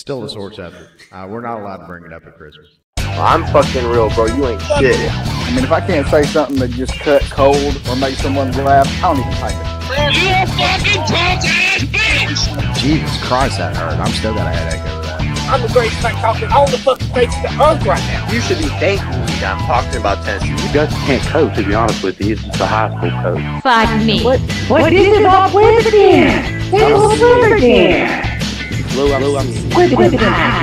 Still a sore subject. We're not allowed to bring it up at Christmas. I'm fucking real, bro. You ain't shit. I mean, if I can't say something that just cut cold or make someone laugh, I don't even type it. You a fucking punk-ass bitch! Jesus Christ, that hurt. I'm still got a headache over that. I'm the greatest man talking on the fucking face of the earth right now. You should be thanking me that I'm talking about Tennessee. You guys can't coach, to be honest with you. It's a high school coach. Fuck me. What is it all with again? It's over again. Quit it,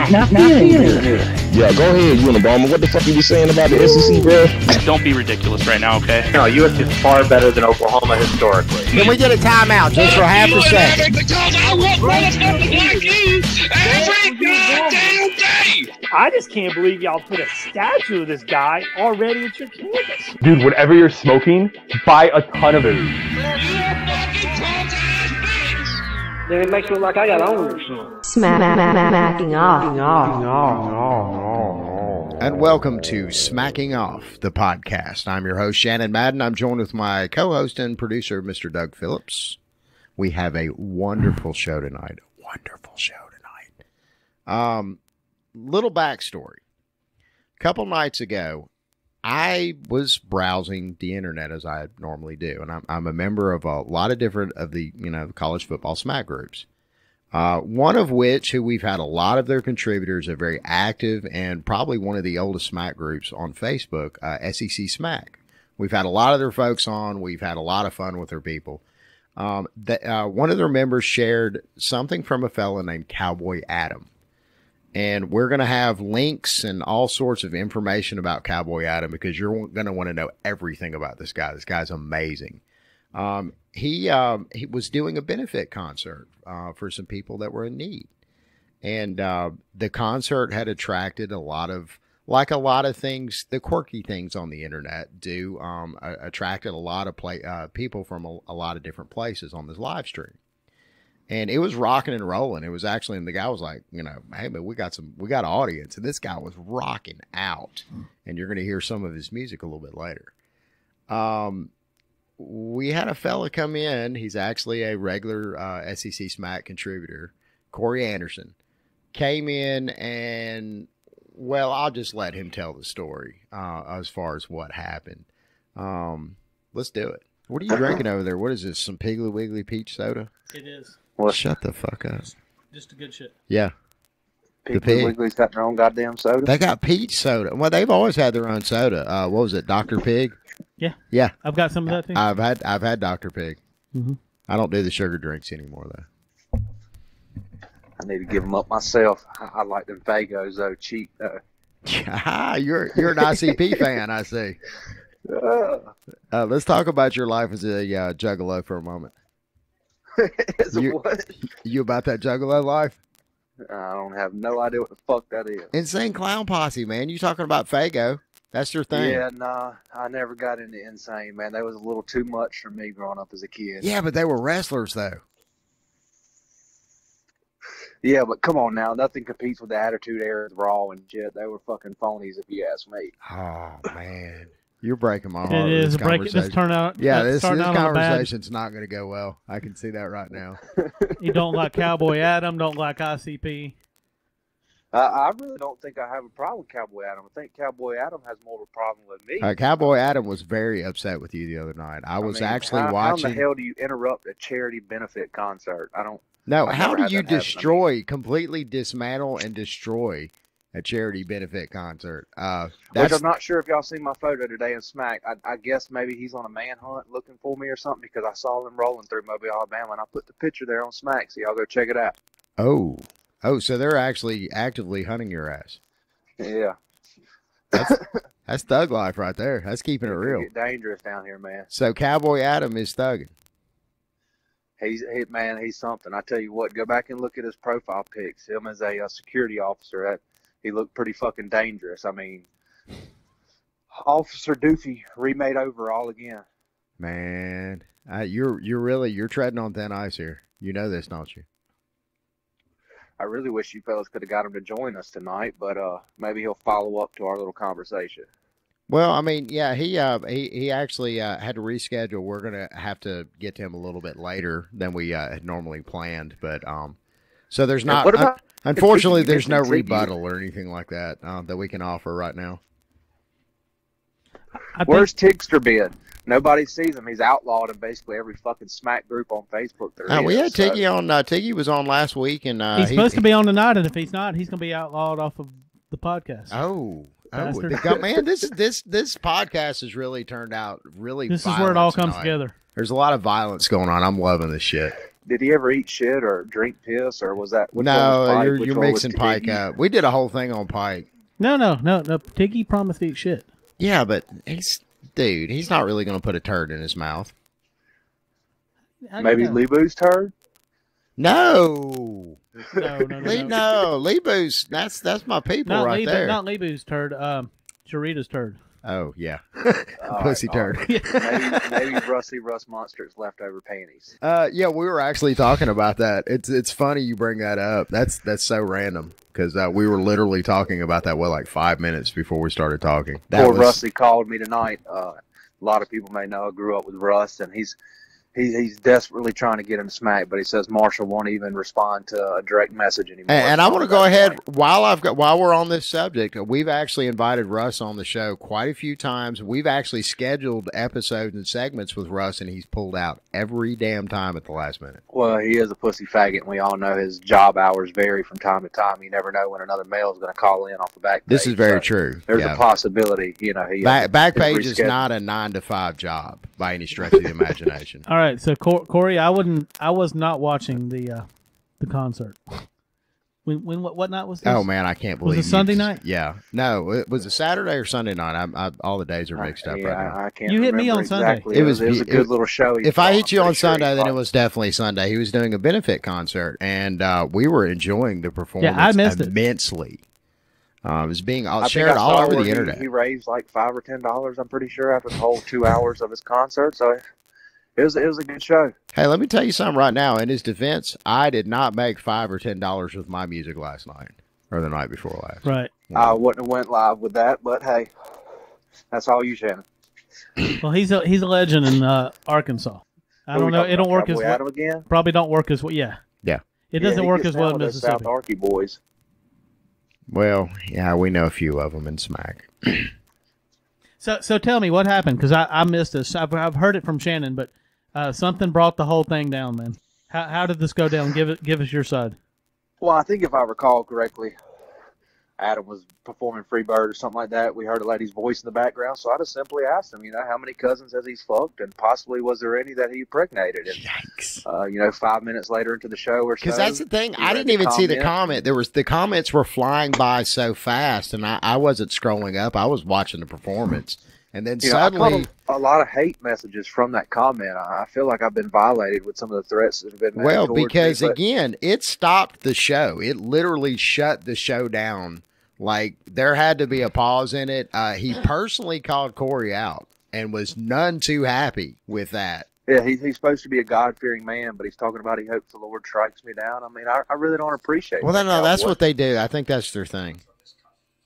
not feeling good. Yeah, go ahead, Unabomber. What the fuck are you saying about the SEC, bro? Don't be ridiculous right now, okay? No, USC is far better than Oklahoma historically. Can we get a timeout just for half a second? Because I want motherfuckers like you every goddamn day! I just can't believe y'all put a statue of this guy already at your campus. Dude, whatever you're smoking, buy a ton of it. You a fucking punk-ass bitch! Then it makes me look like I got owners. Smacking off. And welcome to Smacking Off, the podcast. I'm your host, Shannon Madden. I'm joined with my co-host and producer, Mr. Doug Phillips. We have a wonderful show tonight. Little backstory. A couple nights ago, I was browsing the internet as I normally do, and I'm a member of a lot of different of the college football smack groups. One of which, who we've had a lot of their contributors, are very active and probably one of the oldest smack groups on Facebook, SEC Smack. We've had a lot of their folks on. We've had a lot of fun with their people. One of their members shared something from a fella named Cowboy Adam. And we're going to have links and all sorts of information about Cowboy Adam because you're going to want to know everything about this guy. This guy's amazing. He was doing a benefit concert for some people that were in need. And the concert had attracted a lot of things, the quirky things on the internet do, attracted a lot of people from a lot of different places on this live stream. And it was rocking and rolling. It was actually, and the guy was like, hey man, we got an audience, and this guy was rocking out. And you're going to hear some of his music a little bit later. We had a fella come in. He's actually a regular SEC Smack contributor, Korey Anderson, came in, and well, I'll just let him tell the story as far as what happened. Let's do it. What are you drinking over there? What is this? Some Piggly Wiggly peach soda? It is. What? Shut the fuck up. Just a good shit. Yeah. Piggly Wiggly's got their own goddamn soda? They got peach soda. Well, they've always had their own soda. What was it, Dr. Pig? Yeah. Yeah. I've got some of that too. I've had Dr. Pig. Mm-hmm. I don't do the sugar drinks anymore, though. I need to give them up myself. I like them Fagos, though. Cheap, though. You're an ICP fan, I see. Let's talk about your life as a juggalo for a moment. What? You about that juggalo life? I don't have no idea what the fuck that is. Insane Clown Posse, man. You talking about Fago. That's your thing. Yeah, nah. I never got into Insane, man. That was a little too much for me growing up as a kid. Yeah, but they were wrestlers, though. Yeah, but come on now. Nothing competes with the Attitude Era of Raw and shit. They were fucking phonies, if you ask me. Oh, man. You're breaking my heart. It is breaking. This turnout. Yeah, this conversation's not going to go well. I can see that right now. You don't like Cowboy Adam. Don't like ICP. I really don't think I have a problem with Cowboy Adam. I think Cowboy Adam has more of a problem with me. Cowboy Adam was very upset with you the other night. I was actually watching. How in the hell do you interrupt a charity benefit concert? I don't. No, how do you completely dismantle and destroy a charity benefit concert? Which I'm not sure if y'all seen my photo today in Smack. I guess maybe he's on a manhunt looking for me or something because I saw him rolling through Mobile, Alabama, and I put the picture there on Smack, so y'all go check it out. Oh, so they're actually actively hunting your ass. Yeah. That's thug life right there. That's keeping it real. Get dangerous down here, man. So Cowboy Adam is thugging. He's something. I tell you what, go back and look at his profile pics. Him as a security officer, he looked pretty fucking dangerous. I mean, Officer Doofy remade overall again. Man, you're treading on thin ice here. You know this, don't you? I really wish you fellas could have got him to join us tonight, but maybe he'll follow up to our little conversation. Well, I mean, yeah, he actually had to reschedule. We're gonna have to get to him a little bit later than we had normally planned, but so there's not. What about Unfortunately, there's no rebuttal or anything like that that we can offer right now. Where's Tigster been? Nobody sees him. He's outlawed in basically every fucking smack group on Facebook there is. We had Tiggy on. Tiggy was on last week, and he's supposed to be on tonight. And if he's not, he's going to be outlawed off of the podcast. Man, this podcast has really turned out really. This is where it all comes together. There's a lot of violence going on. I'm loving this shit. Did he ever eat shit or drink piss, or was that? No, you're mixing Pike up. We did a whole thing on Pike. No. Tiggy promised to eat shit. Yeah, but he's not really going to put a turd in his mouth. Maybe Lebu's turd? No. No. Lebu's, that's my people right there. Not Lebu's turd, Charita's turd. Oh, yeah. Pussy turd. Maybe Rusty Russ Monster's leftover panties. Yeah, we were actually talking about that. It's funny you bring that up. That's so random because we were literally talking about that, like 5 minutes before we started talking. Rusty called me tonight. A lot of people may know I grew up with Russ, and he's desperately trying to get him smacked, but he says Marshall won't even respond to a direct message anymore. And I want to go ahead while we're on this subject. We've actually invited Russ on the show quite a few times. We've actually scheduled episodes and segments with Russ, and he's pulled out every damn time at the last minute. Well, he is a pussy faggot, and we all know his job hours vary from time to time. You never know when another male is going to call in off the back page. This is very true. There's a possibility, back page is not a 9 to 5 job by any stretch of the imagination. All right, so Korey, I was not watching the concert. What night was this? Oh man, I can't believe was it Sunday night? Yeah, no, it was a Saturday or Sunday night. All the days are mixed up right now. I can't. You hit me on exactly. Sunday. It was a good little show. If I hit you on Sunday, then it was definitely Sunday. He was doing a benefit concert, and we were enjoying the performance. Yeah, I missed immensely. It was being shared all over the internet. He raised like $5 or $10, I'm pretty sure, after the whole 2 hours of his concert. So it was a good show. Hey, let me tell you something right now. In his defense, I did not make $5 or $10 with my music last night or the night before last. Right. I wouldn't have went live with that, but hey, that's all you, Shannon. Well, he's a legend in Arkansas. I don't know. It don't work as well. Adam again? Probably don't work as well. Yeah. It doesn't work as well in Mississippi. South Arky boys. Well, yeah, we know a few of them in Smack. So tell me what happened, because I missed this. I've heard it from Shannon, but something brought the whole thing down. Then how did this go down? Give us your side. Well, I think if I recall correctly, Adam was performing Freebird or something like that. We heard a lady's voice in the background, so I just simply asked him, how many cousins has he fucked, and possibly was there any that he impregnated? And, yikes! 5 minutes later into the show or so. Because that's the thing, I didn't even see the comment. The comments were flying by so fast, and I wasn't scrolling up. I was watching the performance, and then suddenly a lot of hate messages from that comment. I feel like I've been violated with some of the threats that have been made. Well, because again, it stopped the show. It literally shut the show down. Like, there had to be a pause in it. He personally called Korey out and was none too happy with that. Yeah, he's supposed to be a God-fearing man, but he's talking about he hopes the Lord strikes me down. I mean, I really don't appreciate Well, no, that's what they do. I think that's their thing.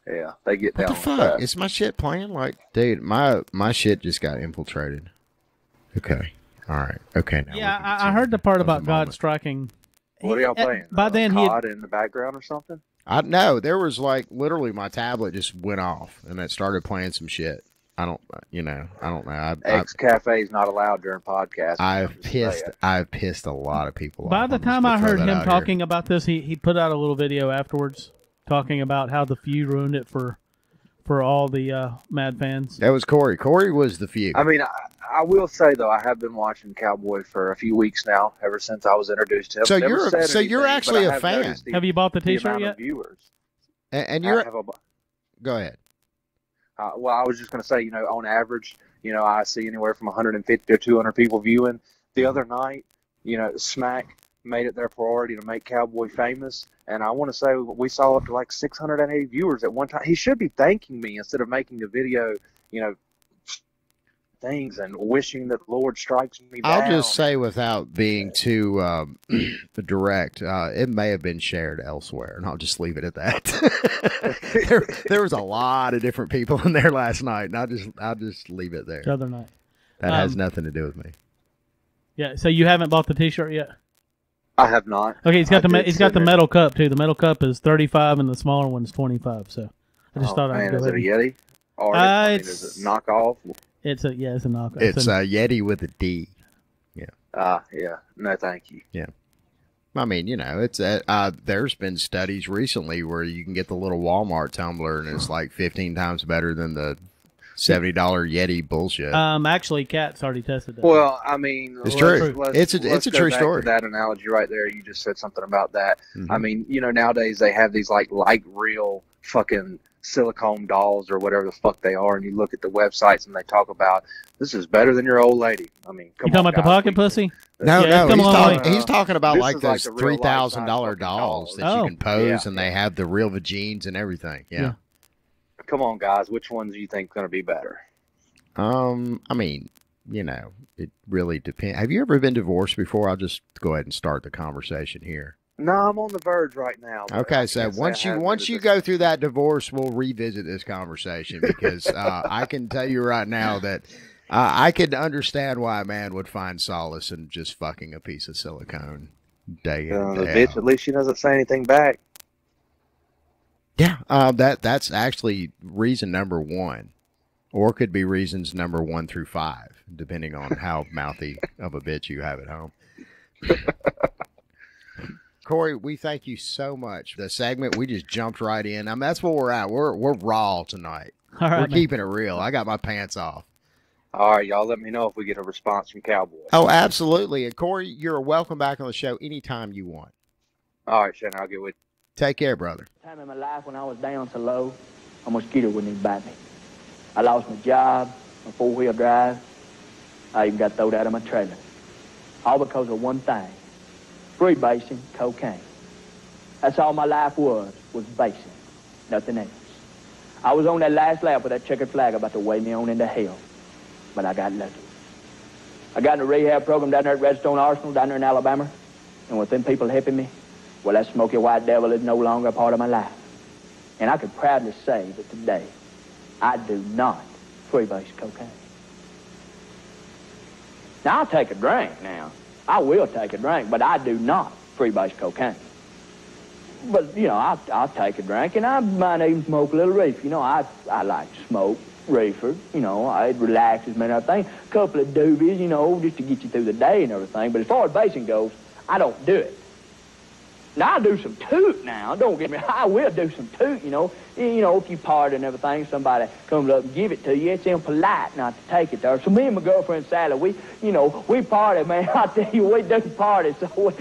Yeah, they get down. What the fuck? Is my shit playing? Like, dude, my shit just got infiltrated. Okay. All right. Okay. Now yeah, I heard the part about God striking. What are y'all playing? By then, COD in the background or something? No, there was like literally my tablet just went off and it started playing some shit. I don't know. X Cafe is not allowed during podcasts. I've pissed a lot of people off. By the time I heard him talking about this, he put out a little video afterwards talking about how the feud ruined it for all the Mad fans. That was Korey. Korey was the feud. I mean, I will say though, I have been watching Cowboy for a few weeks now, ever since I was introduced to him. So you're actually a fan. Have you bought the T-shirt yet? Viewers. And you're. Go ahead. Well, I was just going to say, on average, I see anywhere from 150 to 200 people viewing. The other night, Smack made it their priority to make Cowboy famous, and I want to say we saw up to like 680 viewers at one time. He should be thanking me instead of making a video, things and wishing that the Lord strikes me down. I'll just say, without being too direct, it may have been shared elsewhere, and I'll just leave it at that. there was a lot of different people in there last night, and I'll just leave it there. The other night. That has nothing to do with me. Yeah, so you haven't bought the T-shirt yet? I have not. Okay, he's got the metal cup too. The metal cup is 35 and the smaller one's 25. So I just thought I'd go is ahead. Is it a Yeti? Or is it knockoff? It's a knockoff. It's a Yeti with a D. Yeah. Yeah. No, thank you. Yeah. I mean, it's there's been studies recently where you can get the little Walmart tumbler and it's like 15 times better than the $70 Yeti bullshit. Actually, Cat's already tested that. Well, I mean, it's true. It's a true story. That analogy right there, you just said something about that. Mm-hmm. I mean, nowadays they have these like real fucking silicone dolls or whatever the fuck they are, and you look at the websites and they talk about this is better than your old lady. I mean, you talking about the pocket pussy? No, he's talking about like those $3,000 dolls that you can pose and they have the real vagines and everything. Yeah. Come on, guys. Which ones do you think going to be better? I mean, it really depends. Have you ever been divorced before? I'll just go ahead and start the conversation here. No, I'm on the verge right now. Okay, so once you go through that divorce, we'll revisit this conversation because I can tell you right now that I could understand why a man would find solace in just fucking a piece of silicone day in and day bitch, out. at least she doesn't say anything back. Yeah, that's actually reason number one, or could be reasons number 1 through 5, depending on how mouthy of a bitch you have at home. Korey, we thank you so much. The segment, we just jumped right in. I mean, that's where we're at. We're raw tonight. All right, we're keeping it real. I got my pants off. All right, y'all. Let me know if we get a response from Cowboy. Oh, absolutely. And Korey, you're welcome back on the show anytime you want. All right, Shannon. I'll get with you. Take care, brother. Time in my life when I was down so low, a mosquito wouldn't even bite me. I lost my job, my 4-wheel drive. I even got thrown out of my trailer. All because of one thing. Freebasing cocaine. That's all my life was basing. Nothing else. I was on that last lap with that checkered flag about to weigh me on into hell. But I got lucky. I got in a rehab program down there at Redstone Arsenal, down there in Alabama. And with them people helping me, well, that smoky white devil is no longer a part of my life. And I can proudly say that today, I do not freebase cocaine. Now, I'll take a drink now. I will take a drink, but I do not freebase cocaine. But, I'll take a drink, and I might even smoke a little reefer. I like to smoke reefer. It relaxes me and everything. A couple of doobies, just to get you through the day and everything. But as far as basing goes, I don't do it. Now, I do some toot now. Don't get me. I will do some toot, if you party and everything, somebody comes up and give it to you, it's impolite not to take it there. So me and my girlfriend, Sally, we party, man. I tell you, we do party. So,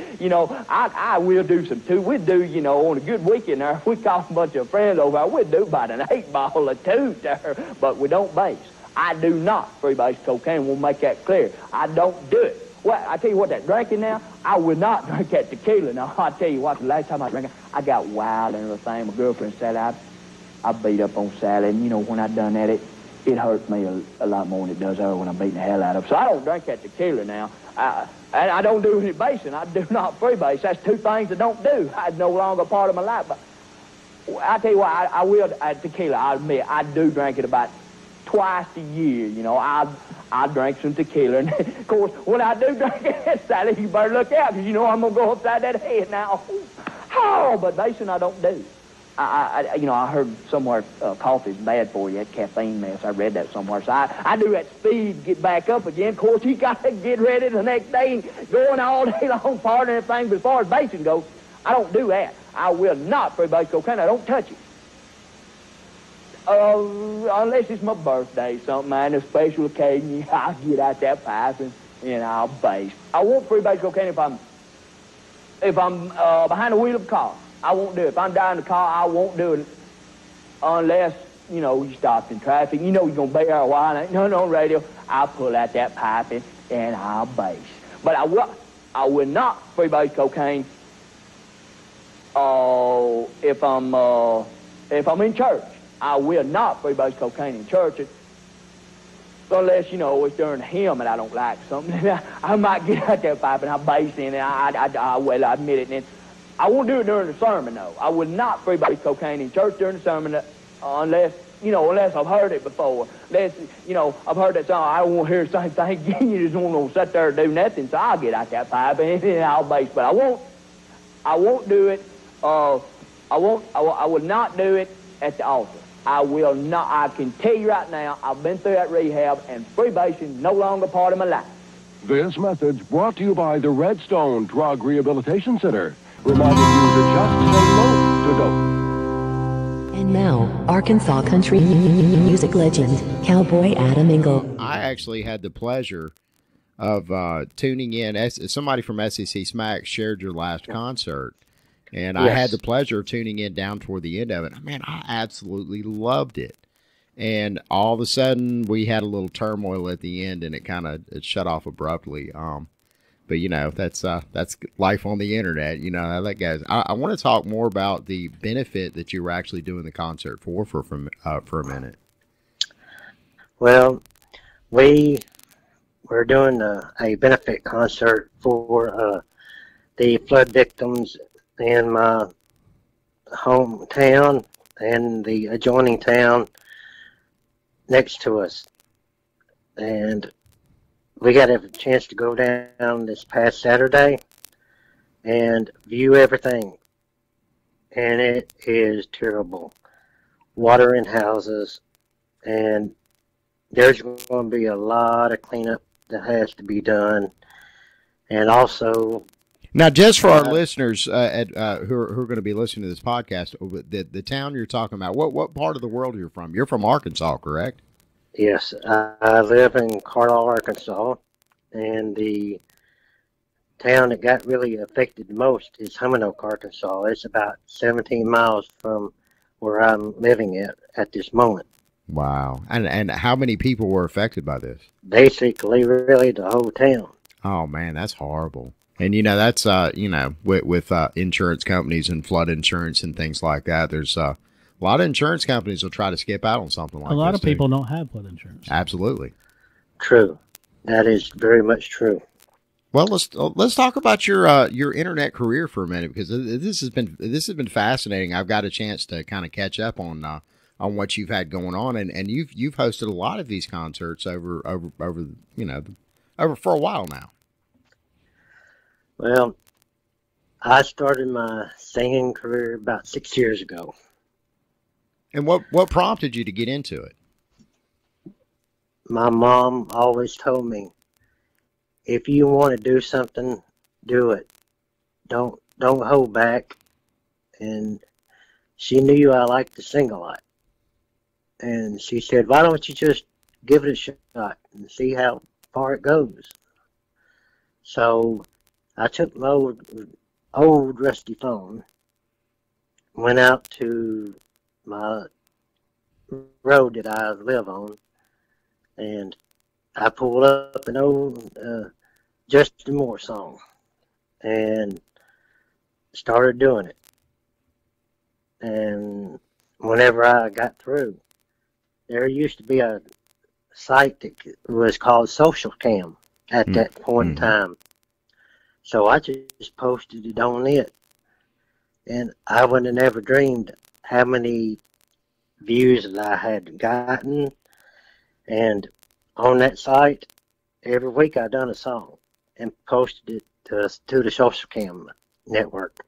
I will do some toot. We do, on a good weekend there, if we call a bunch of friends over, we'll do about an 8-ball of toot there. But we don't base. I do not freebase cocaine. We'll make that clear. I don't do it. Well, I tell you what, that drinking now, I will not drink that tequila. Now, I tell you what, the last time I drank it, I got wild and everything. My girlfriend said I beat up on Sally, and, when I done that, it hurt me a lot more than it does her when I'm beating the hell out of her. So I don't drink that tequila now. And I don't do any basing. I do not freebase. That's 2 things I don't do. It's no longer a part of my life. But I tell you what, I will, tequila, I admit, I do drink it about twice a year, I drink some tequila. And, of course, when I do drink it, Sally, you better look out, because I'm going to go upside that head now. Oh, but basing I don't do. I heard somewhere coffee's bad for you, that caffeine mess. I read that somewhere. So I do that speed, get back up again. Of course, you got to get ready the next day and going all day long, partying and everything. But as far as basing goes, I don't do that. I will not freebase cocaine. I don't touch it. Unless it's my birthday, something, man, a special occasion, I'll get out that pipe and I'll base. I won't freebase cocaine if I'm behind the wheel of a car. I won't do it. If I'm driving the car, I won't do it unless, you stopped in traffic. You're going to be there a while. And ain't on radio. I'll pull out that pipe and I'll base. But I will not freebase cocaine if I'm in church. I will not freebase cocaine in churches unless, it's during a hymn and I don't like something. I might get out there pipe and I'll base in it. I will admit it. And I won't do it during the sermon, though. I will not freebase cocaine in church during the sermon unless unless I've heard it before. Unless, I've heard that song, I don't want to hear the same thing again. You just won't sit there and do nothing. So I'll get out that pipe and I'll bass. But I won't do it. I will not do it at the altar. I will not. I can tell you right now, I've been through that rehab, and freebasing no longer part of my life. This message brought to you by the Redstone Drug Rehabilitation Center, reminding you to just say no to dope. And now, Arkansas country music legend, Cowboy Adam Ingle. I actually had the pleasure of tuning in. Somebody from SEC Smack shared your last concert. And I had the pleasure of tuning in down toward the end of it. Man, I absolutely loved it. And all of a sudden, we had a little turmoil at the end, and it shut off abruptly. But that's life on the internet. You know how that goes. I want to talk more about the benefit that you were actually doing the concert for a minute. Well, we were doing a benefit concert for the flood victims in my hometown and the adjoining town next to us. And we got a chance to go down this past Saturday and view everything. And it is terrible. Water in houses, and there's going to be a lot of cleanup that has to be done. And also, now, just for our listeners who are going to be listening to this podcast, the town you're talking about, what part of the world you're from? You're from Arkansas, correct? Yes, I live in Carlisle, Arkansas, and the town that got really affected the most is Humanoke, Arkansas. It's about 17 miles from where I'm living at this moment. Wow. And how many people were affected by this? Basically, really, the whole town. Oh, man, that's horrible. And, that's, with insurance companies and flood insurance and things like that, there's a lot of insurance companies will try to skip out on something like that. A lot of people don't have flood insurance. Absolutely. True. That is very much true. Well, let's talk about your internet career for a minute, because this has been fascinating. I've got a chance to kind of catch up on what you've had going on, and you've hosted a lot of these concerts over for a while now. Well, I started my singing career about 6 years ago. And what prompted you to get into it? My mom always told me, if you want to do something, do it. Don't hold back. And she knew I liked to sing a lot. And she said, why don't you just give it a shot and see how far it goes? So I took my old rusty phone, went out to my road that I live on, and I pulled up an old Justin Moore song and started doing it. And whenever I got through, there used to be a site that was called Social Cam at that point in time. So I just posted it on it. And I would have never dreamed how many views that I had gotten. And on that site, every week I done a song and posted it to the Social Cam network.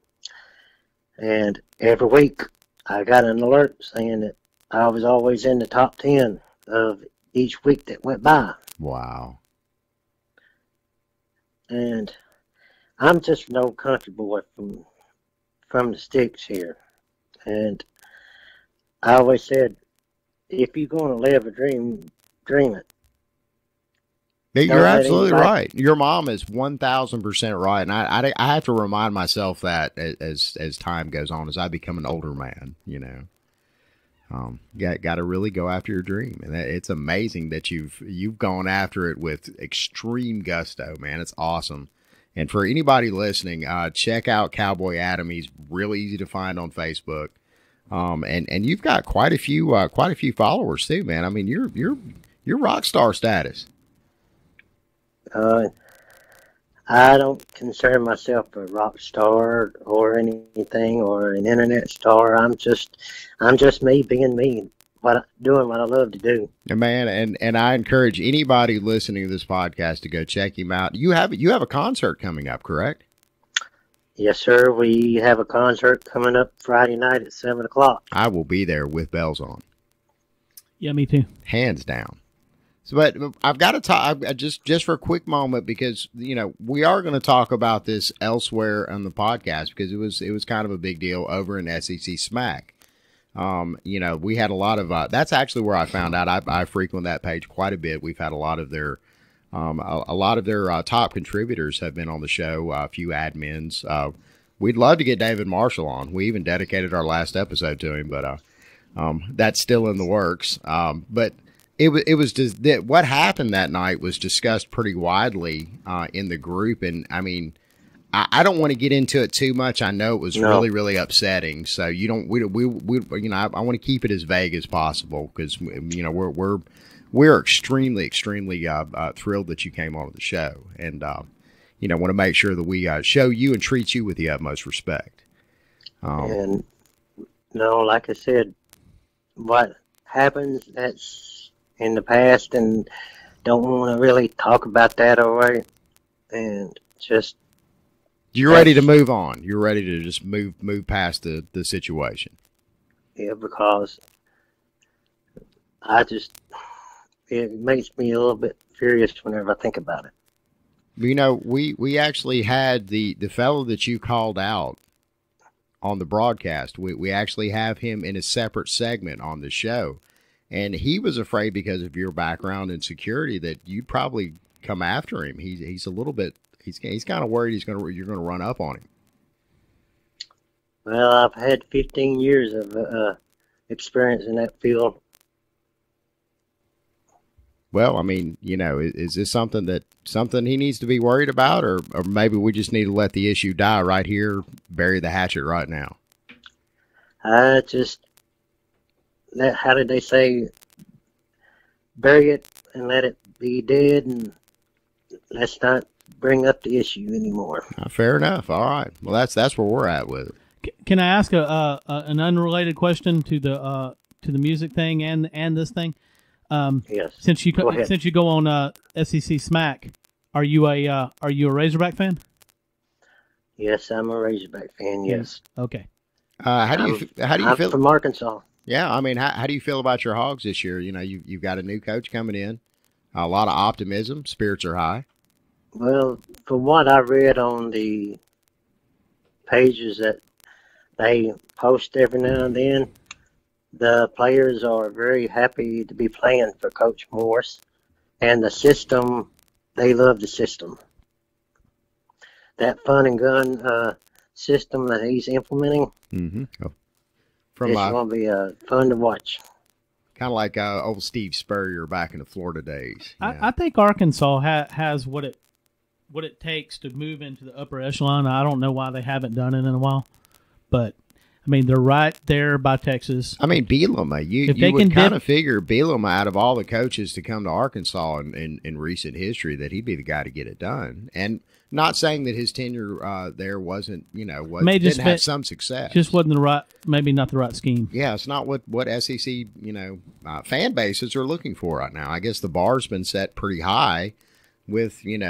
And every week I got an alert saying that I was always in the top 10 of each week that went by. Wow. And I'm just an old country boy from the sticks here. And I always said, if you're going to live a dream, dream it. You're absolutely right. Your mom is 1,000% right. And I have to remind myself that as time goes on, as I become an older man, got to really go after your dream. And it's amazing that you've gone after it with extreme gusto, man. It's awesome. And for anybody listening, check out Cowboy Adam. He's really easy to find on Facebook. And you've got quite a few followers too, man. I mean, you're rock star status. I don't consider myself a rock star or anything or an internet star. I'm just me being me. doing what I love to do. Man, and I encourage anybody listening to this podcast to go check him out. You have a concert coming up, correct? Yes, sir. We have a concert coming up Friday night at 7 o'clock. I will be there with bells on. Yeah, me too. Hands down. So, but I've got to talk just for a quick moment because we are going to talk about this elsewhere on the podcast because it was kind of a big deal over in SEC Smack. We had a lot of that's actually where I found out. I frequent that page quite a bit. We've had a lot of their top contributors have been on the show. A few admins. We'd love to get David Marshall on. We even dedicated our last episode to him, but that's still in the works. But it was just that what happened that night was discussed pretty widely in the group, and I mean, I don't want to get into it too much. I know it was really, really upsetting. So I want to keep it as vague as possible because we're extremely, extremely thrilled that you came on the show, and want to make sure that we show you and treat you with the utmost respect. And like I said, what happens, that's in the past, and don't want to really talk about that already. And just you're ready to move on. You're ready to just move past the situation. Yeah, because it makes me a little bit furious whenever I think about it. We actually had the fellow that you called out on the broadcast. We actually have him in a separate segment on the show, and he was afraid because of your background in security that you'd probably come after him. He's a little bit. He's kind of worried you're going to run up on him. Well, I've had 15 years of experience in that field. Well, I mean, is this something he needs to be worried about, or maybe we just need to let the issue die right here, bury the hatchet right now? How did they say? Bury it and let it be dead, and let's not bring up the issue anymore. Fair enough. All right. Well, that's where we're at with it. Can I ask an unrelated question to the music thing and this thing? Yes. Since you go on SEC Smack, are you a Razorback fan? Yes, I'm a Razorback fan. Yes. Okay. How do you feel? I'm from Arkansas. Yeah, I mean, how do you feel about your Hogs this year? You've got a new coach coming in, a lot of optimism, spirits are high. Well, from what I read on the pages that they post every now and then, the players are very happy to be playing for Coach Morse. And the system, they love the system. That fun and gun system that he's implementing, it's going to be fun to watch. Kind of like old Steve Spurrier back in the Florida days. I think Arkansas has what it takes to move into the upper echelon. I don't know why they haven't done it in a while, but I mean, they're right there by Texas. I mean, Bielema, you would kind of figure Bielema, out of all the coaches to come to Arkansas in recent history, that he'd be the guy to get it done. And not saying that his tenure there wasn't, didn't have some success. Just wasn't maybe not the right scheme. Yeah, it's not what SEC, fan bases are looking for right now. I guess the bar's been set pretty high with, I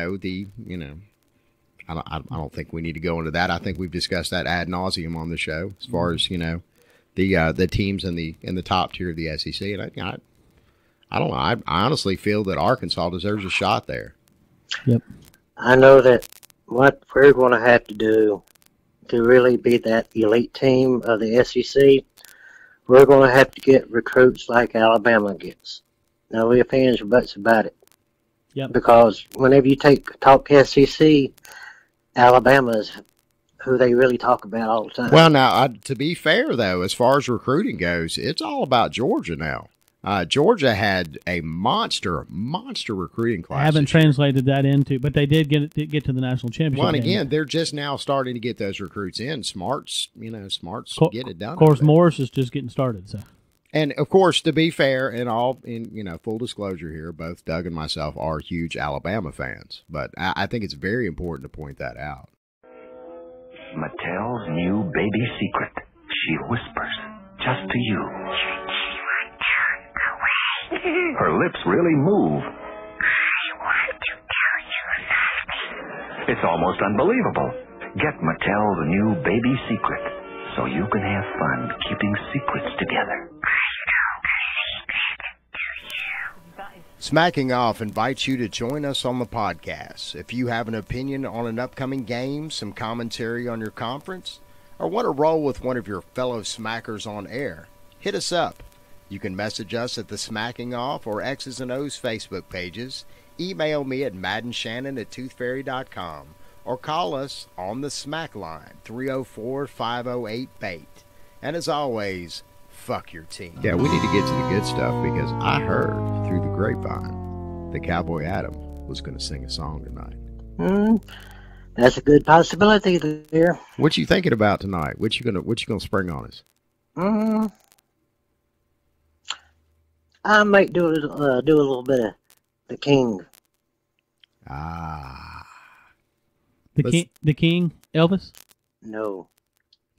don't think we need to go into that. I think we've discussed that ad nauseum on the show as far as the teams in the top tier of the SEC. And I don't know. I honestly feel that Arkansas deserves a shot there. Yep. I know that what we're going to have to do to really be that elite team of the SEC, we're going to have to get recruits like Alabama gets. No ifs, ands, or buts about it. Yep. Because whenever you talk SEC, Alabama's who they really talk about all the time. Well, now, to be fair, though, as far as recruiting goes, it's all about Georgia now. Georgia had a monster recruiting class. I haven't translated that into, but they did get to the national championship. Well, and again, they're just now starting to get those recruits in. Smarts get it done. Of course, Morris is just getting started. So, and of course, to be fair, in full disclosure here, both Doug and myself are huge Alabama fans, but I think it's very important to point that out. Mattel's new baby secret. She whispers just to you. lips really move. I want to tell you something. It's almost unbelievable. Get Mattel's new baby secret so you can have fun keeping secrets together. Smacking Off invites you to join us on the podcast. If you have an opinion on an upcoming game, some commentary on your conference, or want to roll with one of your fellow smackers on air, hit us up. You can message us at the Smacking Off or X's and O's Facebook pages, email me at maddenshannon@toothfairy.com, or call us on the Smack line, 304-508-BAIT. And as always, fuck your team. Yeah, we need to get to the good stuff because I heard through the grapevine that Cowboy Adam was going to sing a song tonight. That's a good possibility there. What you thinking about tonight? What you gonna spring on us? I might do a little bit of the King. The King, Elvis? No.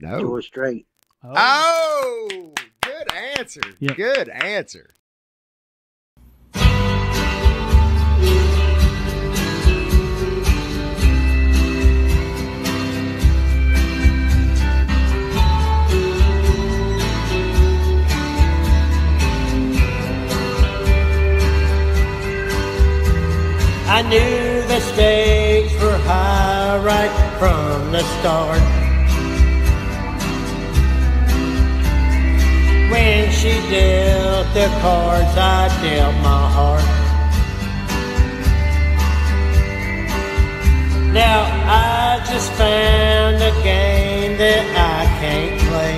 George Strait. Oh, good answer. Yep. Good answer. I knew the stakes were high right from the start. When she dealt the cards, I dealt my heart. Now I just found a game that I can't play.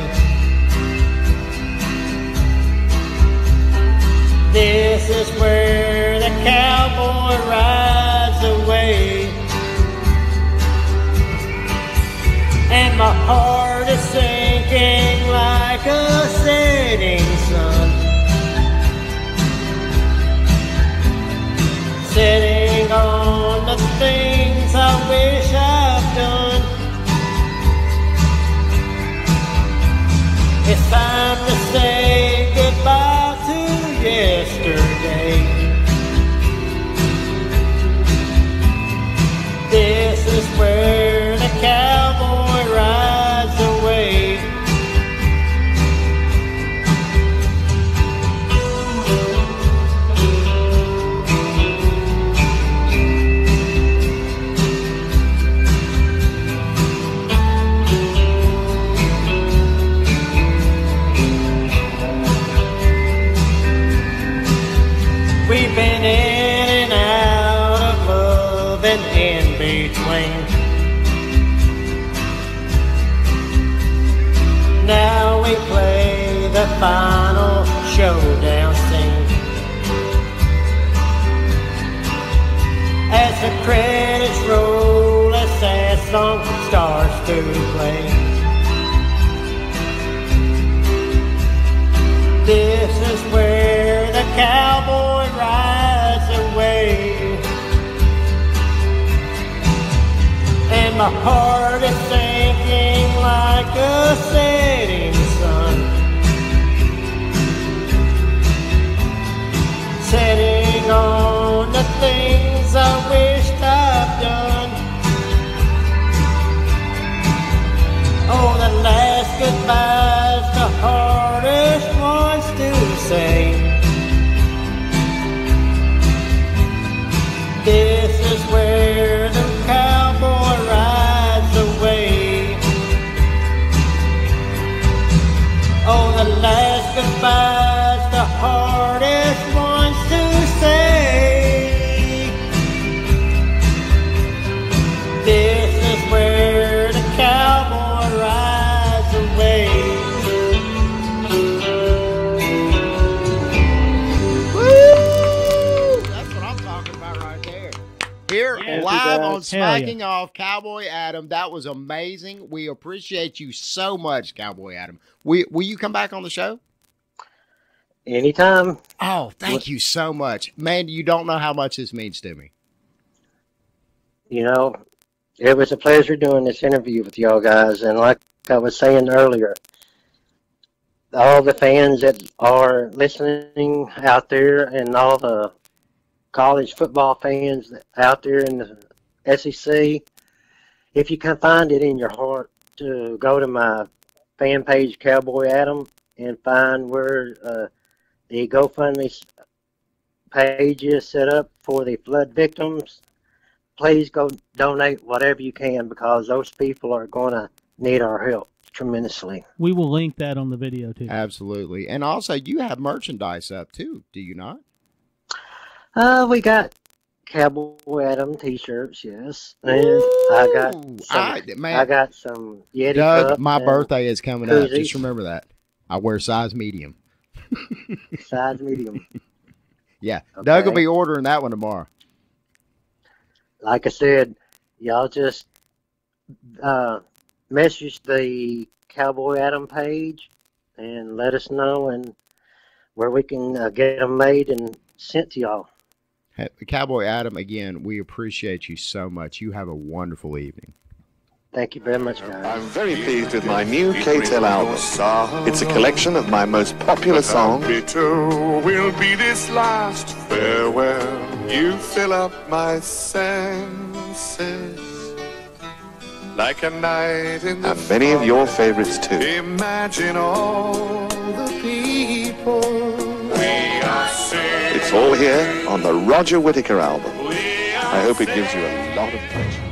This is where the cowboy rides away, and my heart is sinking like a setting sun, setting on the things I wish I've done. It's time to say goodbye to yesterday. This is where the cowboy rides away. We've been in and out of love and in between. Now we play the final showdown scene. As the credits roll, a sad song starts to play. This is where the cowboy rides away, and my heart is sinking like a setting sun, setting on the things I wished I've done. Oh, the last goodbye's the hardest ones to say. This is where the cowboy rides away. Oh, the last goodbye's the hardest ones to say. This is where the cowboy rides away. Here, Yeah, live on Hell Smacking yeah. Off, Cowboy Adam. That was amazing. We appreciate you so much, Cowboy Adam. Will you come back on the show? Anytime. Oh, thank you so much. Man, you don't know how much this means to me. You know, it was a pleasure doing this interview with y'all guys. And like I was saying earlier, all the fans that are listening out there and all the college football fans out there in the SEC, if you can find it in your heart to go to my fan page, Cowboy Adam, and find where the GoFundMe page is set up for the flood victims, please go donate whatever you can, because those people are going to need our help tremendously. We will link that on the video too. Absolutely. And also, you have merchandise up too, do you not? We got Cowboy Adam t-shirts, yes, and I got some Yeti Doug, cups. my birthday is coming up. koozies. Just remember that. I wear size medium. Size medium. Yeah, Okay. Doug will be ordering that one tomorrow. Like I said, y'all just message the Cowboy Adam page and let us know and where we can get them made and sent to y'all. Hey, Cowboy Adam, again, we appreciate you so much. You have a wonderful evening. Thank you very much, guys. I'm very pleased with my new K-Tel album. It's a collection of my most popular songs. Will be this last farewell. You fill up my senses like a night in the And many of your favorites too. Imagine all the people we are saved. It's all here on the Roger Whittaker album. I hope it gives you a lot of pleasure.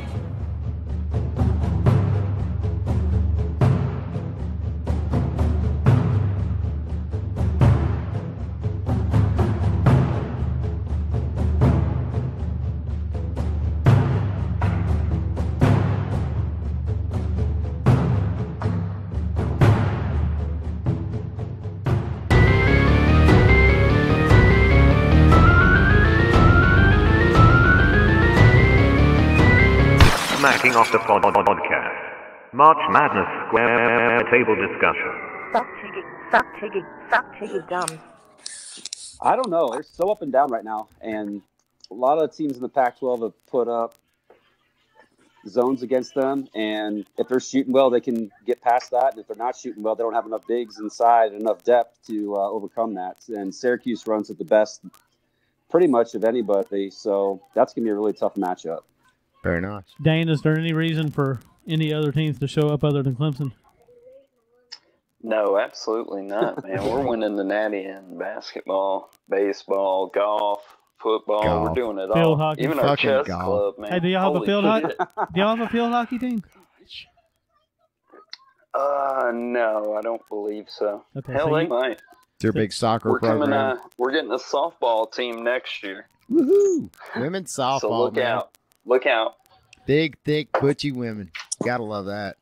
Smacking off the podcast. March Madness Square Table Discussion. Stop taking gum. I don't know. They're so up and down right now, and a lot of the teams in the Pac-12 have put up zones against them, and if they're shooting well, they can get past that, and if they're not shooting well, they don't have enough bigs inside, enough depth to overcome that. And Syracuse runs at the best pretty much of anybody, so that's going to be a really tough matchup. Very nice. Dane, is there any reason for any other teams to show up other than Clemson? No, absolutely not, man. We're winning the Natty in basketball, baseball, golf, football. We're doing it Field all. hockey. Even our Fucking chess golf. club, man. Hey, do y'all have a Holy field hockey? shit. Do y'all have a field hockey team? No, I don't believe so. Okay, Hell, so they you- might. It's their big soccer We're coming. program. We're getting a softball team next year. Woohoo! Women's softball, So look man. out. Look out. Big, thick, butchy women. Gotta love that.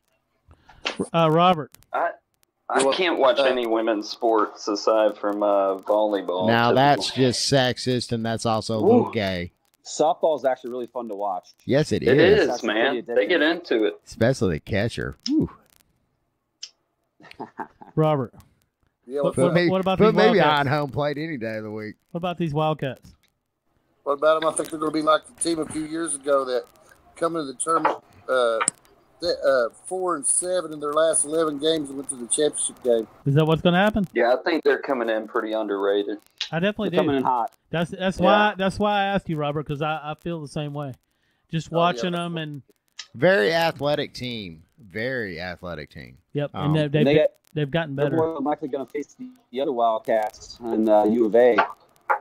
Robert. I can't watch any women's sports aside from volleyball. Now typical. that's just sexist, and that's also a little gay. Softball is actually really fun to watch. Yes, it It is. is, man. They get into it. Especially the catcher. Whew. Robert. Yeah, What- Put me, what about put these me Wildcats? behind home plate any day of the week. What about these Wildcats? What about them? I think they're going to be like the team a few years ago that come into the tournament 4-7 in their last 11 games and went to the championship game. Is that what's going to happen? Yeah, I think they're coming in pretty underrated. I definitely They're do. coming in hot. That's Yeah. why I asked you, Robert, because I feel the same way. Just watching them and Very athletic team. Very athletic team. yep, Um, and they've gotten They're better. more than likely going to face the other Wildcats and U of A.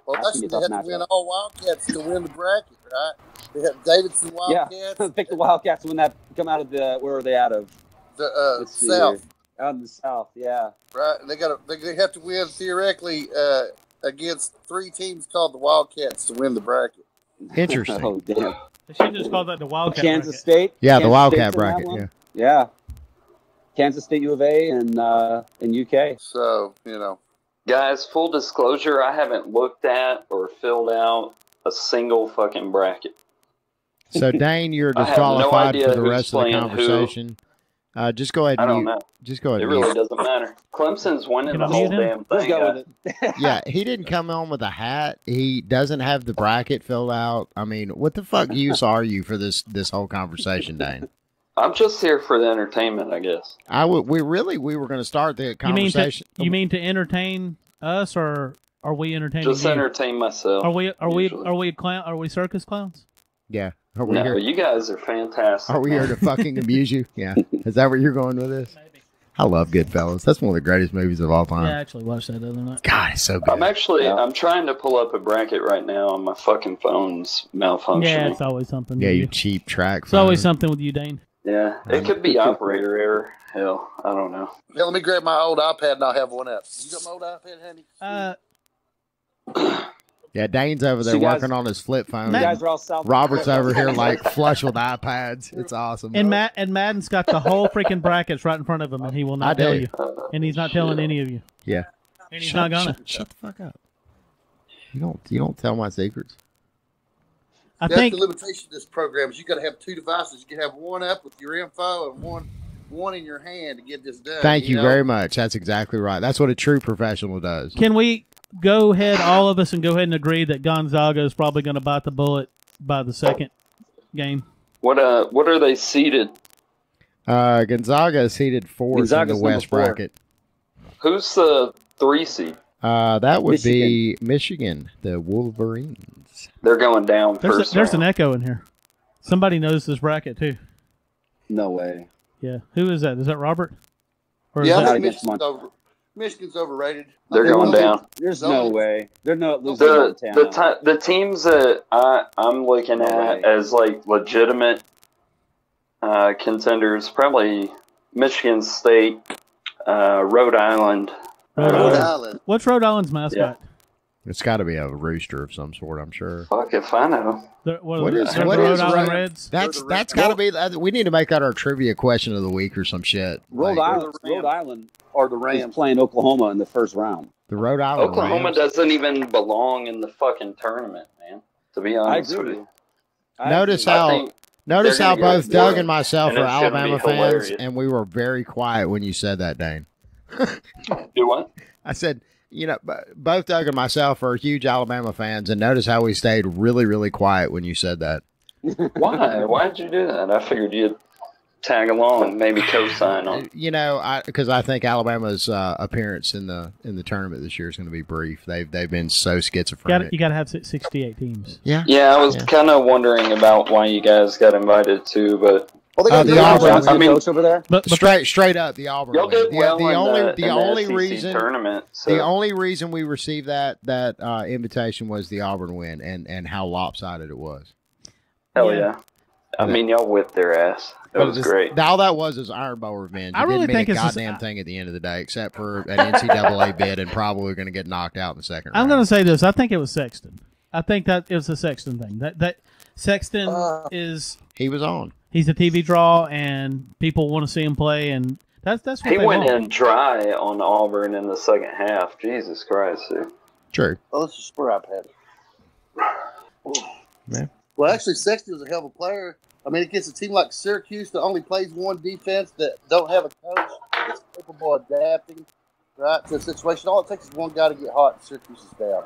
Well, That's they gonna be a have tough to win matchup. all Wildcats to win the bracket, right? They have Davidson Wildcats, Yeah, pick the Wildcats when that come out of the. Where are they out of? the Let's see South, here. Out in the South, yeah. right? And they have to win theoretically against 3 teams called the Wildcats to win the bracket. Interesting. Oh damn. They should just call that the Wildcat Kansas bracket. State. Yeah, the Kansas Wildcat State's in that bracket, one. yeah. Yeah. Kansas State, U of A, and UK. So, you know. Guys, full disclosure, I haven't looked at or filled out a single fucking bracket. So, Dane, you're I have no disqualified idea for the who's rest of the playing who. conversation. Just go ahead I and don't mute. know. Just go ahead It and really mute. doesn't matter. Clemson's winning Can the I whole mute him? damn Let's thing. go guys. with it. Yeah, he didn't come on with a hat. He doesn't have the bracket filled out. I mean, what the fuck use are you for this whole conversation, Dane? I'm just here for the entertainment, I guess. We were going to start the conversation. You mean to entertain us, or are we entertaining Just you? entertain myself. Are we usually. a clown? Are we circus clowns? Yeah. Are we No, here? you guys are fantastic. Are we here to fucking amuse you? Yeah. Is that where you're going with this? I love Goodfellas. That's one of the greatest movies of all time. Yeah, I actually watched that the other night. God, it's so good. I'm trying to pull up a bracket right now on my fucking phone's malfunctioning. Yeah, it's always something. Yeah, with you cheap track. It's always something with you, Dane. Yeah, it could be operator error. Hell, I don't know. Yeah, let me grab my old iPad and I'll have one up. You got my old iPad, honey? Yeah, Dane's over there working on his flip phone. You guys are all South Robert's over here like flush with iPads. It's awesome. And Madden's got the whole freaking brackets right in front of him, and he will not tell you. And he's not telling any of you. Yeah. And he's not gonna. Shut the fuck up. You don't tell my secrets. I That's think the limitation of this program is you got to have two devices. You can have one up with your info and one in your hand to get this done. Thank you know? very much. That's exactly right. That's what a true professional does. Can we go ahead, all of us, and go ahead and agree that Gonzaga is probably going to bite the bullet by the second game? What are they seeded? Gonzaga is seeded fourth in the West bracket. Who's the 3 seed? That would be Michigan, the Wolverines. They're going down first. There's an echo in here. Somebody knows this bracket too. No way. Yeah, who is that? Is that Robert? Or Yeah, is I that think Michigan's overrated. They're going down. There's no way. They're not losing the teams that I'm looking at as like legitimate contenders, probably Michigan State, Rhode Island. Rhode Island. What's Rhode Island's mascot? Yeah. It's got to be a rooster of some sort, I'm sure. Fuck if I know. What is Rhode Island Reds? That's got to be. We need to make that our trivia question of the week or some shit. Rhode Island or the Rams playing Oklahoma in the first round. The Rhode Island Oklahoma Rams. doesn't even belong in the fucking tournament, man. To be honest with you. Notice how both Doug and myself are Alabama fans, and we were very quiet when you said that, Dane. Do what? I said, both Doug and myself are huge Alabama fans, and notice how we stayed really, really quiet when you said that. Why? Why did you do that? I figured you'd tag along and maybe co-sign on. Because I think Alabama's appearance in the tournament this year is going to be brief. They've been so schizophrenic. You got to have 68 teams. Yeah. Yeah, I was kind of wondering about why you guys got invited too, but. The Auburn. I mean, over there. But straight up, the Auburn. Y'all did well the only SEC reason tournament. So. The only reason we received that invitation was the Auburn win and how lopsided it was. Hell yeah! I mean, y'all whipped their ass. It was great. All that was Iron Bowl revenge. I really think it's it's a goddamn thing at the end of the day, except for an NCAA bid and probably going to get knocked out in the second round. I'm going to say this. I think it was Sexton. I think that it was a Sexton thing. That Sexton is. He was on. He's a TV draw, and people want to see him play, and that's what he they went want. in dry on Auburn in the second half. Jesus Christ, dude. True. Oh, this is where I've had it. Man. Well, actually, Sexton was a hell of a player. I mean, against a team like Syracuse that only plays one defense, that don't have a coach that's capable of adapting right to a situation. All it takes is one guy to get hot, and Syracuse is down.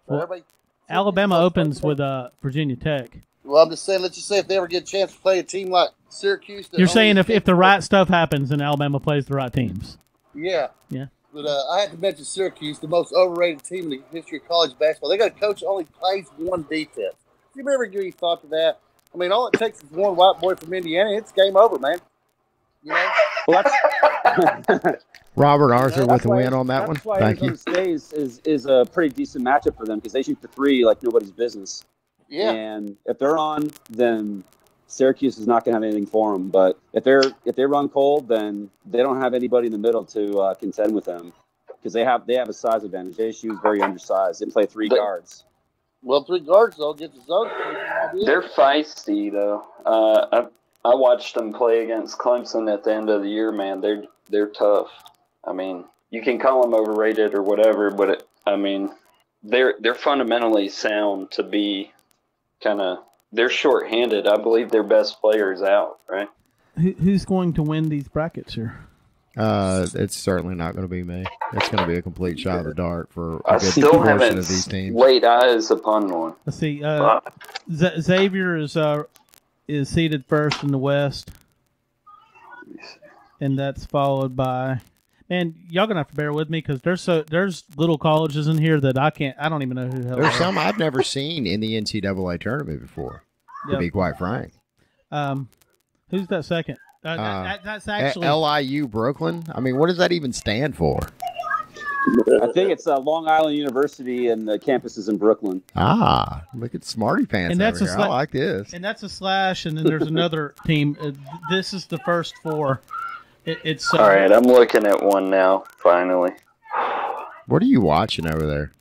So Alabama opens with Virginia Tech. Well, I'm just saying, let's just say if they ever get a chance to play a team like Syracuse. You're saying if the right stuff happens and Alabama plays the right teams. Yeah. Yeah. But I had to mention Syracuse, the most overrated team in the history of college basketball. They got a coach that only plays one defense. Do you ever give any thought to that? I mean, all it takes is one white boy from Indiana. It's game over, man. You know? Well, Robert Arthur with a win on that one. That's why Thank you. Arizona State is a pretty decent matchup for them because they shoot the three like nobody's business. Yeah. And if they're on, then Syracuse is not going to have anything for them. But if they run cold, then they don't have anybody in the middle to contend with them because they have a size advantage. JSU is very undersized. They play three guards. Well, three guards though get the zone. They're feisty though. I watched them play against Clemson at the end of the year. Man, they're tough. I mean, you can call them overrated or whatever, but they're fundamentally sound to be. They're short-handed. I believe their best player is out, right? Who's going to win these brackets here? It's certainly not going to be me. It's going to be a complete shot in the dark for a I good still portion haven't of these teams. laid eyes upon one. Let's see. Xavier is seated first in the West. And that's followed by, man, y'all gonna have to bear with me because there's little colleges in here that I don't even know who the hell. There's some I've never seen in the NCAA tournament before, to be quite frank. Who's that second? That's actually LIU Brooklyn. I mean, what does that even stand for? I think it's Long Island University, and the campus is in Brooklyn. Ah, look at Smarty Pants and that's over here. I like this. And that's a slash, and then there's another team. This is the first four. It's all right. I'm looking at one now. Finally. What are you watching over there?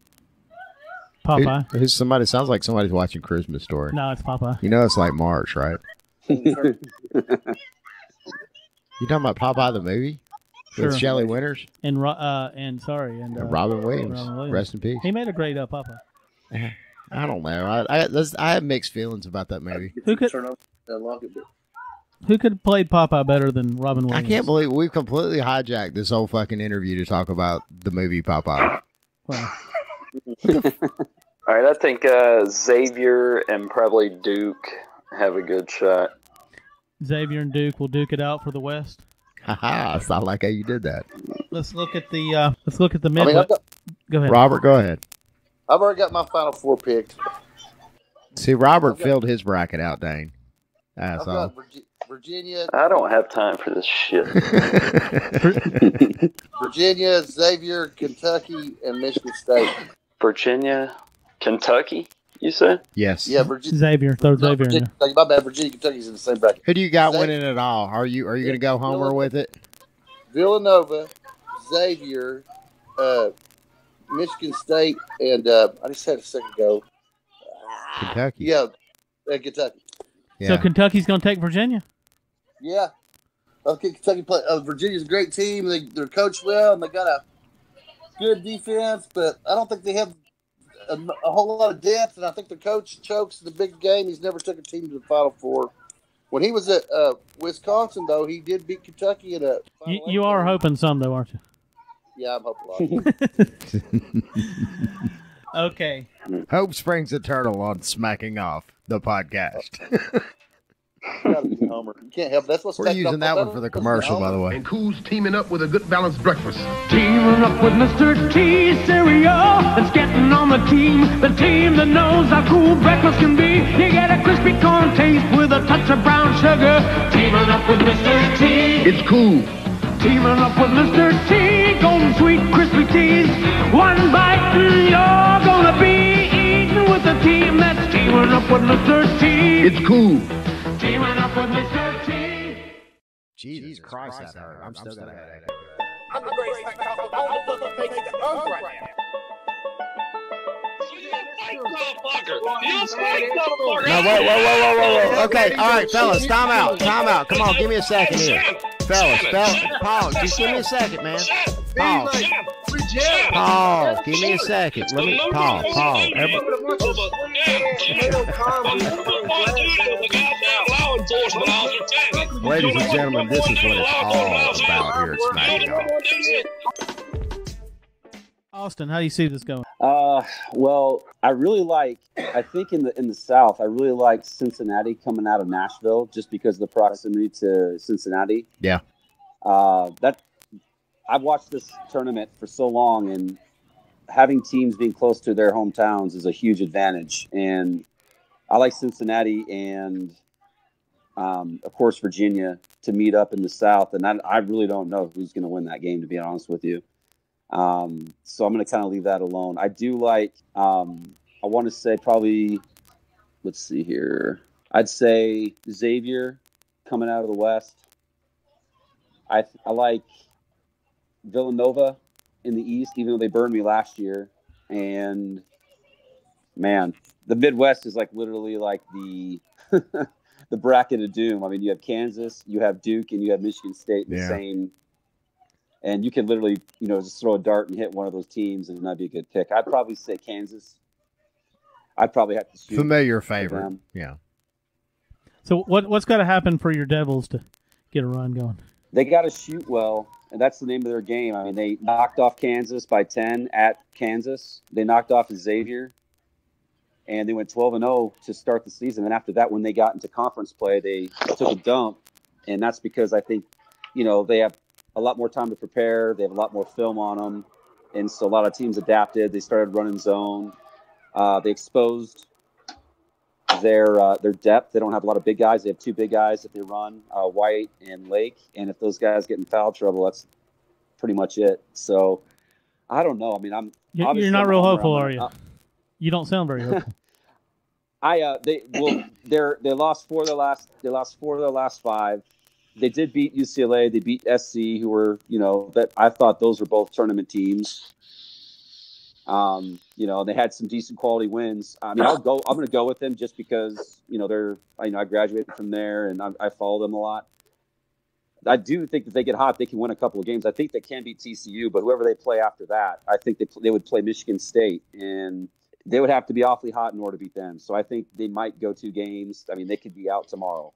Popeye. Who's somebody? Sounds like somebody's watching Christmas Story. No, it's Popeye. You know it's like March, right? You talking about Popeye the movie with Shelley Winters and Robin Williams. Rest in peace. He made a great Popeye. I don't know. I have mixed feelings about that movie. Who could have played Popeye better than Robin Williams? I can't believe we've completely hijacked this whole fucking interview to talk about the movie Popeye. Well. All right, I think Xavier and probably Duke have a good shot. Xavier and Duke will duke it out for the West. Haha, I like how you did that. Let's look at the Midwest. Go ahead, Robert. Go ahead. I've already got my Final Four picked. See, Robert filled his bracket out, Dane. That's all. Virginia. I don't have time for this shit. Virginia, Xavier, Kentucky, and Michigan State. Virginia, Kentucky, you said? Yes. Yeah, Virginia. Xavier. Throw Xavier in there. My bad. Virginia, Kentucky's in the same bracket. Who do you got winning it all? Are you going to go homer with it? Villanova, Xavier, Michigan State, and I just had a second go. Kentucky. Yeah, Kentucky. Yeah. So Kentucky's going to take Virginia? Yeah. Okay, Kentucky play. Virginia's a great team. They're coached well, and they got a good defense, but I don't think they have a whole lot of depth, and I think the coach chokes in the big game. He's never took a team to the Final Four. When he was at Wisconsin, though, he did beat Kentucky in a Final You are hoping some, though, aren't you? Yeah, I'm hoping a lot. Okay. Hope springs eternal on Smacking Off, the podcast. Homer. You can't help it. That's what's We're using that one for the commercial, by the way. And who's teaming up with a good balanced breakfast? Teaming up with Mr. T cereal. It's getting on the team that knows how cool breakfast can be. You get a crispy corn taste with a touch of brown sugar. Teaming up with Mr. T. It's cool. Teaming up with Mr. T. Golden sweet crispy teas. One bite and you're gonna be eating with a team that's teaming up with Mr. T. It's cool. Teaming up with Mr. T. Jesus Christ, that hurt. I'm still gonna have it. I'm the greatest right now. No, whoa. Okay, all right, fellas, time out. Come on, give me a second here. Fellas, pause. Just give me a second, man. Pause. Pause. Give me a second. Let me pause. Ladies and gentlemen, this is what it's all about here at Smacking Off. Austin, how do you see this going? Well, I think in the South, I really like Cincinnati coming out of Nashville just because of the proximity to Cincinnati. Yeah. I've watched this tournament for so long, and having teams being close to their hometowns is a huge advantage. And I like Cincinnati and, of course, Virginia to meet up in the South. And I really don't know who's going to win that game, to be honest with you. So I'm going to kind of leave that alone. I do like, I want to say probably, let's see here. I'd say Xavier coming out of the West. I like Villanova in the East, even though they burned me last year. And man, the Midwest is like literally like the the bracket of doom. I mean, you have Kansas, you have Duke, and you have Michigan State in the same. And you can literally, just throw a dart and hit one of those teams, and that'd be a good pick. I'd probably say Kansas. I'd probably have to shoot. Familiar favorite. Yeah. So what's got to happen for your Devils to get a run going? They got to shoot well, and that's the name of their game. I mean, they knocked off Kansas by 10 at Kansas. They knocked off Xavier, and they went 12-0 to start the season. And after that, when they got into conference play, they took a dump, and that's because I think they have a lot more time to prepare. They have a lot more film on them. And so a lot of teams adapted. They started running zone. They exposed their depth. They don't have a lot of big guys. They have two big guys that they run, White and Lake. And if those guys get in foul trouble, that's pretty much it. So I don't know. I mean, you're not real hopeful, are you? You don't sound very hopeful. They lost 4 of their last 5. They did beat UCLA. They beat SC, who were, that I thought those were both tournament teams. They had some decent quality wins. I mean, I'm going to go with them just because, I graduated from there and I follow them a lot. I do think that they get hot, they can win a couple of games. I think they can beat TCU, but whoever they play after that, I think they would play Michigan State, and they would have to be awfully hot in order to beat them. So I think they might go 2 games. I mean, they could be out tomorrow.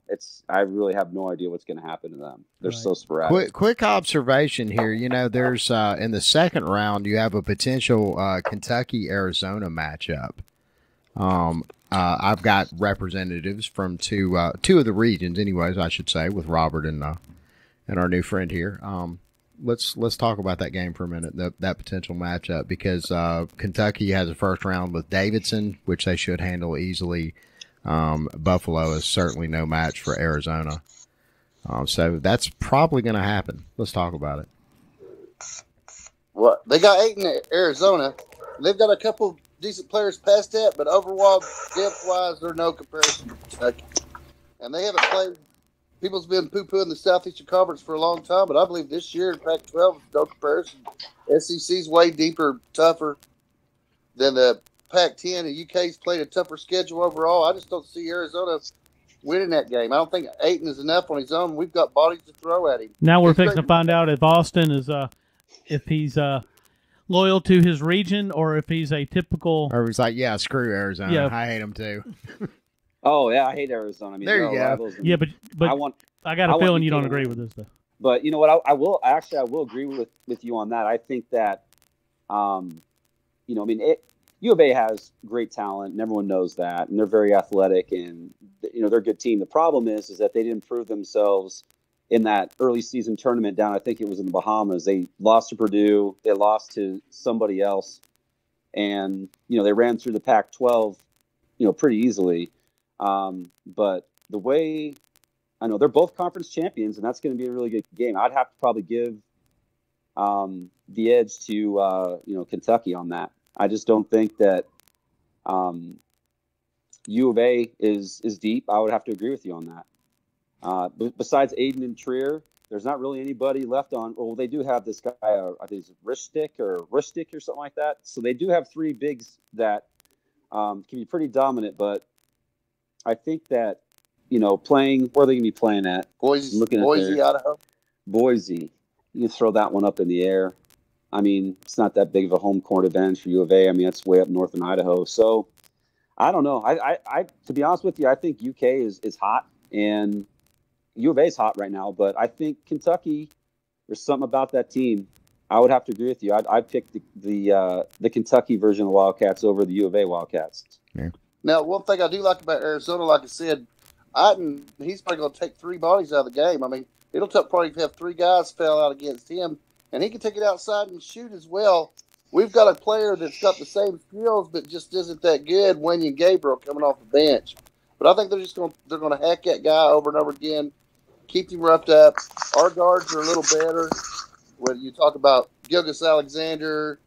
I really have no idea what's going to happen to them. They're so sporadic. Quick observation here. There's in the second round, you have a potential Kentucky-Arizona matchup. I've got representatives from two of the regions, anyways, I should say, with Robert and our new friend here. Let's talk about that game for a minute, that potential matchup, because Kentucky has a first round with Davidson, which they should handle easily. Buffalo is certainly no match for Arizona. So that's probably going to happen. Let's talk about it. Well, they got 8 in Arizona. They've got a couple decent players past that, but overall, depth-wise, they're no comparison to Kentucky. And they haven't played. People's been poo-pooing the Southeastern Conference for a long time, but I believe this year in Pac-12 is no comparison. SEC's way deeper, tougher than the Pac-10, and UK's played a tougher schedule overall. I just don't see Arizona winning that game. I don't think Ayton is enough on his own. We've got bodies to throw at him. Now we're fixing to find out if Austin is if he's loyal to his region or if he's a typical. Or he's like, yeah, screw Arizona. Yeah. I hate him too. Oh yeah, I hate Arizona. I mean, there you go. Yeah, but I got a feeling you don't agree with this, though. But you know what? I will agree with you on that. I think that, U of A has great talent, and everyone knows that, and they're very athletic, and they're a good team. The problem is that they didn't prove themselves in that early season tournament down. I think it was in the Bahamas. They lost to Purdue. They lost to somebody else, and they ran through the Pac-12, pretty easily. But the way I know they're both conference champions, and that's going to be a really good game. I'd have to probably give the edge to Kentucky on that. I just don't think that U of A is deep. I would have to agree with you on that. Besides Aiden and Trier, there's not really anybody left on. Well, they do have this guy, I think it's Ristic or something like that. So they do have 3 bigs that can be pretty dominant, but I think that, playing, where are they going to be playing at? Boise, Idaho. Boise. You can throw that one up in the air. I mean, it's not that big of a home court advantage for U of A. I mean, that's way up north in Idaho. So, I don't know. I to be honest with you, I think UK is hot, and U of A is hot right now. But I think Kentucky, there's something about that team. I would have to agree with you. I'd pick the Kentucky version of the Wildcats over the U of A Wildcats. Yeah. Now, one thing I do like about Arizona, like I said, he's probably going to take 3 bodies out of the game. I mean, it'll probably have 3 guys fell out against him, and he can take it outside and shoot as well. We've got a player that's got the same skills, but just isn't that good. Wenyon Gabriel coming off the bench, but I think they're going to hack that guy over and over again, keep him roughed up. Our guards are a little better. When you talk about Gilgis Alexander,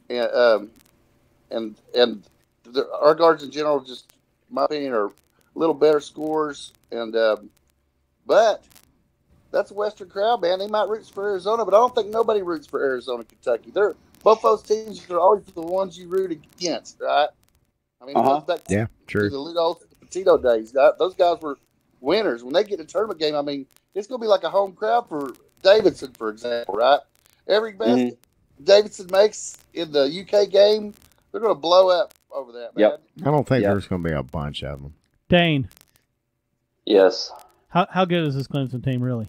and our guards in general, just in my opinion, are a little better scorers. And but that's a Western crowd, man. They might root for Arizona, but I don't think nobody roots for Arizona, Kentucky. Both those teams are always the ones you root against, right? I mean, it goes back to the Ludo Petito days. Those guys were winners. When they get a tournament game, I mean, it's going to be like a home crowd for Davidson, for example, right? Every basket Davidson makes in the UK game, they're going to blow up over that, man. Yep. I don't think there's going to be a bunch of them. Dane. Yes. How good is this Clemson team, really?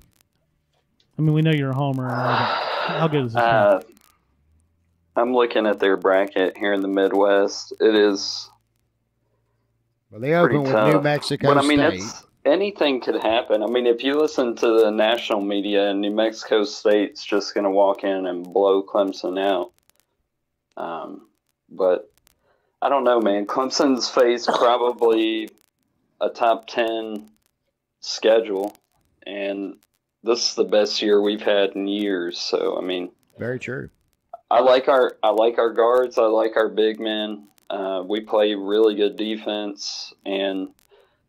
I mean, we know you're a homer. How good is this team? I'm looking at their bracket here in the Midwest. It is Well, they open with New Mexico but, I mean, State. anything could happen. I mean, if you listen to the national media, New Mexico State's just going to walk in and blow Clemson out. But I don't know, man. Clemson's faced probably a top 10 schedule, and this is the best year we've had in years. So, I mean, very true. I like our guards. I like our big men. We play really good defense, and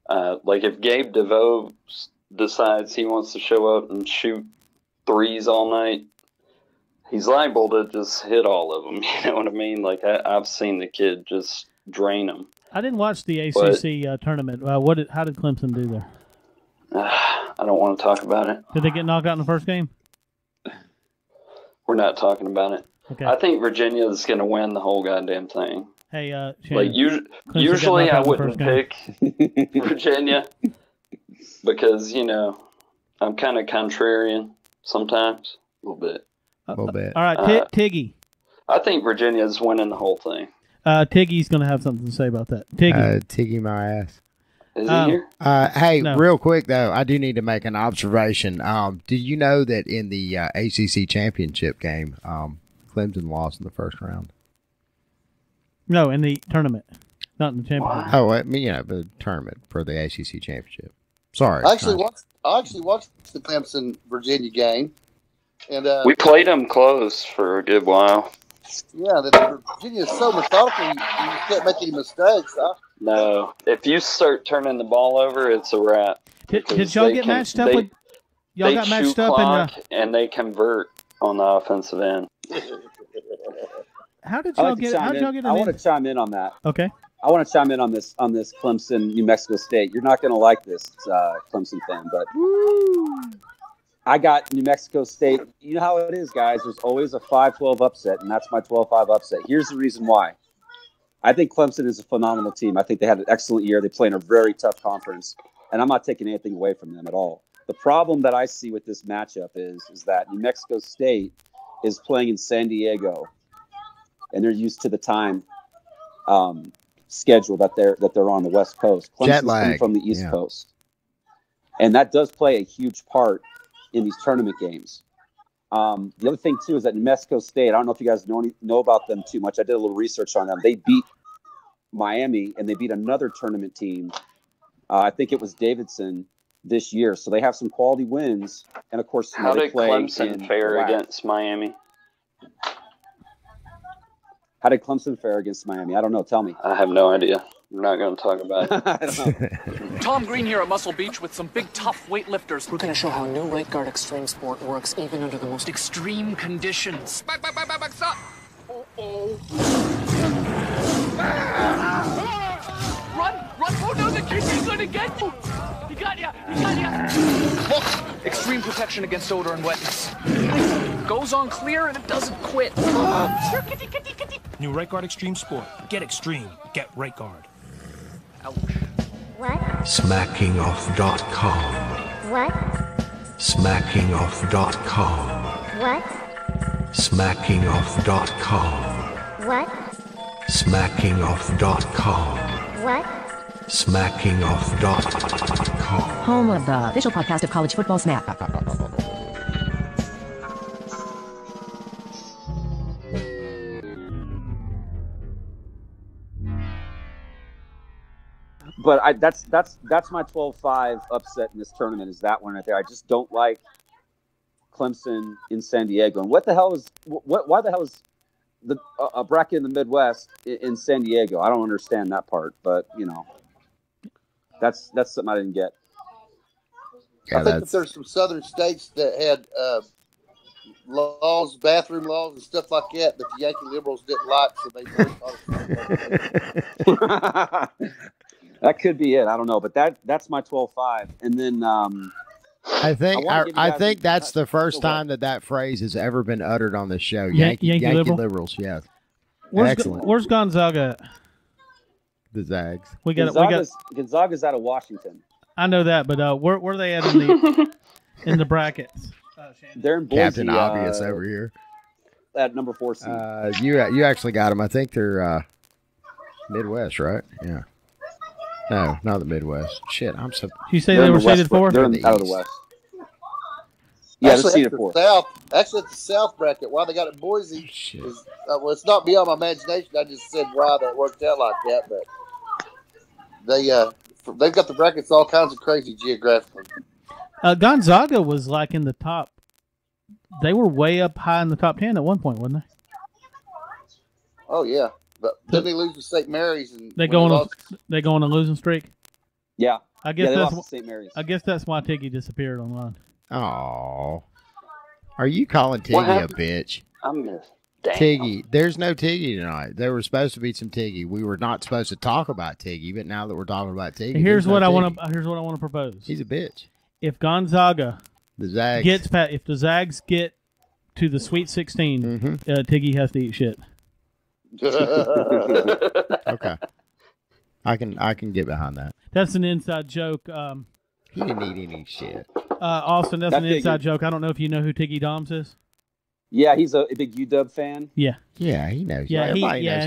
like if Gabe DeVoe decides he wants to show up and shoot threes all night, he's liable to just hit all of them. You know what I mean? Like I've seen the kid just drain them. I didn't watch the ACC tournament. How did Clemson do there? I don't want to talk about it. Did they get knocked out in the first game? We're not talking about it. Okay. I think Virginia is going to win the whole goddamn thing. Hey, like usually I wouldn't pick Virginia because I'm kind of contrarian sometimes, a little bit. A little bit. All right, Tiggy. I think Virginia's winning the whole thing. Tiggy's going to have something to say about that. Tiggy. Tiggy my ass. Is he here? Hey, No. real quick though, I do need to make an observation. Do you know that in the ACC championship game, Clemson lost in the first round? No, in the tournament, not in the championship. Oh, I mean, the tournament for the ACC championship. Sorry, I actually watched the Clemson Virginia game, and we played them close for a good while. Yeah, Virginia is so methodical. You can't make any mistakes. No, if you start turning the ball over, it's a wrap. Did y'all get matched up with? Y'all got matched up and they convert on the offensive end. How did y'all get? How did y'all get? I want to chime in on that. Okay. I want to chime in on this Clemson, New Mexico State. You're not going to like this, Clemson fan, but I got New Mexico State. You know how it is, guys. There's always a 5-12 upset, and that's my 12-5 upset. Here's the reason why. I think Clemson is a phenomenal team. I think they had an excellent year. They play in a very tough conference, and I'm not taking anything away from them at all. The problem that I see with this matchup is that New Mexico State is playing in San Diego, and they're used to the time schedule that they're on the West Coast. Clemson's coming from the East Coast, and that does play a huge part in these tournament games. The other thing too is that New Mexico State, I don't know if you guys know about them too much. I did a little research on them. They beat Miami and they beat another tournament team. I think it was Davidson this year. So they have some quality wins. And of course, how did Clemson fare against Miami? How did Clemson fare against Miami? I don't know. Tell me. I have no idea. We're not going to talk about it. I don't know. Tom Green here at Muscle Beach with some big, tough weightlifters. We're going to show how new right guard extreme sport works even under the most extreme conditions. Back, stop! Uh-oh. Run! Oh no, the kid is going to get you! He got ya! Look! Extreme protection against odor and wetness. Goes on clear and it doesn't quit. Kitty. New right guard extreme sport. Get extreme. Get right guard. Ouch. What? Smackingoff.com. What? Smackingoff.com. What? Smackingoff.com. What? Smackingoff.com. What? Smackingoff.com. Home of the official podcast of college football Smack. But that's my 12-5 upset in this tournament is that one right there. I just don't like Clemson in San Diego. And why the hell is the a bracket in the Midwest in San Diego? I don't understand that part, but that's something I didn't get. I think that there's some southern states that had laws, bathroom laws, and stuff like that the Yankee liberals didn't like, so they boycotted. That could be it. I don't know, but that's my 12-5. And then I think that's the first time that phrase has ever been uttered on this show. Yankee liberals, yes. Where's Gonzaga? The Zags. Gonzaga's out of Washington. I know that, but where are they at in the brackets? They're in Boise. Captain Obvious over here at number 4 seed. You actually got them. I think they're Midwest, right? Yeah. No, not the Midwest. Shit, I'm so. You say they were seeded fourth? They're out of the West. Yeah, they're seeded fourth. Actually, it's the South bracket. Why they got it Boise is well, it's not beyond my imagination. I just said why that worked out like that, but they've got the brackets all kinds of crazy geographically. Gonzaga was like in the top. They were way up high in the top 10 at one point, wasn't they? Oh yeah, but didn't they lose to St. Mary's? And they go on a losing streak. Yeah, I guess they that's lost to St. Mary's. I guess that's why Tiggy disappeared online. Oh, are you calling Tiggy a bitch? I missed. Damn. Tiggy, there's no Tiggy tonight. There was supposed to be some Tiggy. We were not supposed to talk about Tiggy, but now that we're talking about Tiggy, here's what I want to propose. He's a bitch. If Gonzaga, the Zags if the Zags get to the Sweet 16, Tiggy has to eat shit. Okay, I can get behind that. That's an inside joke. He didn't eat any shit. Austin, that's an inside joke. I don't know if you know who Tiggy Doms is. Yeah, he's a big UW fan. Yeah, he knows. Yeah,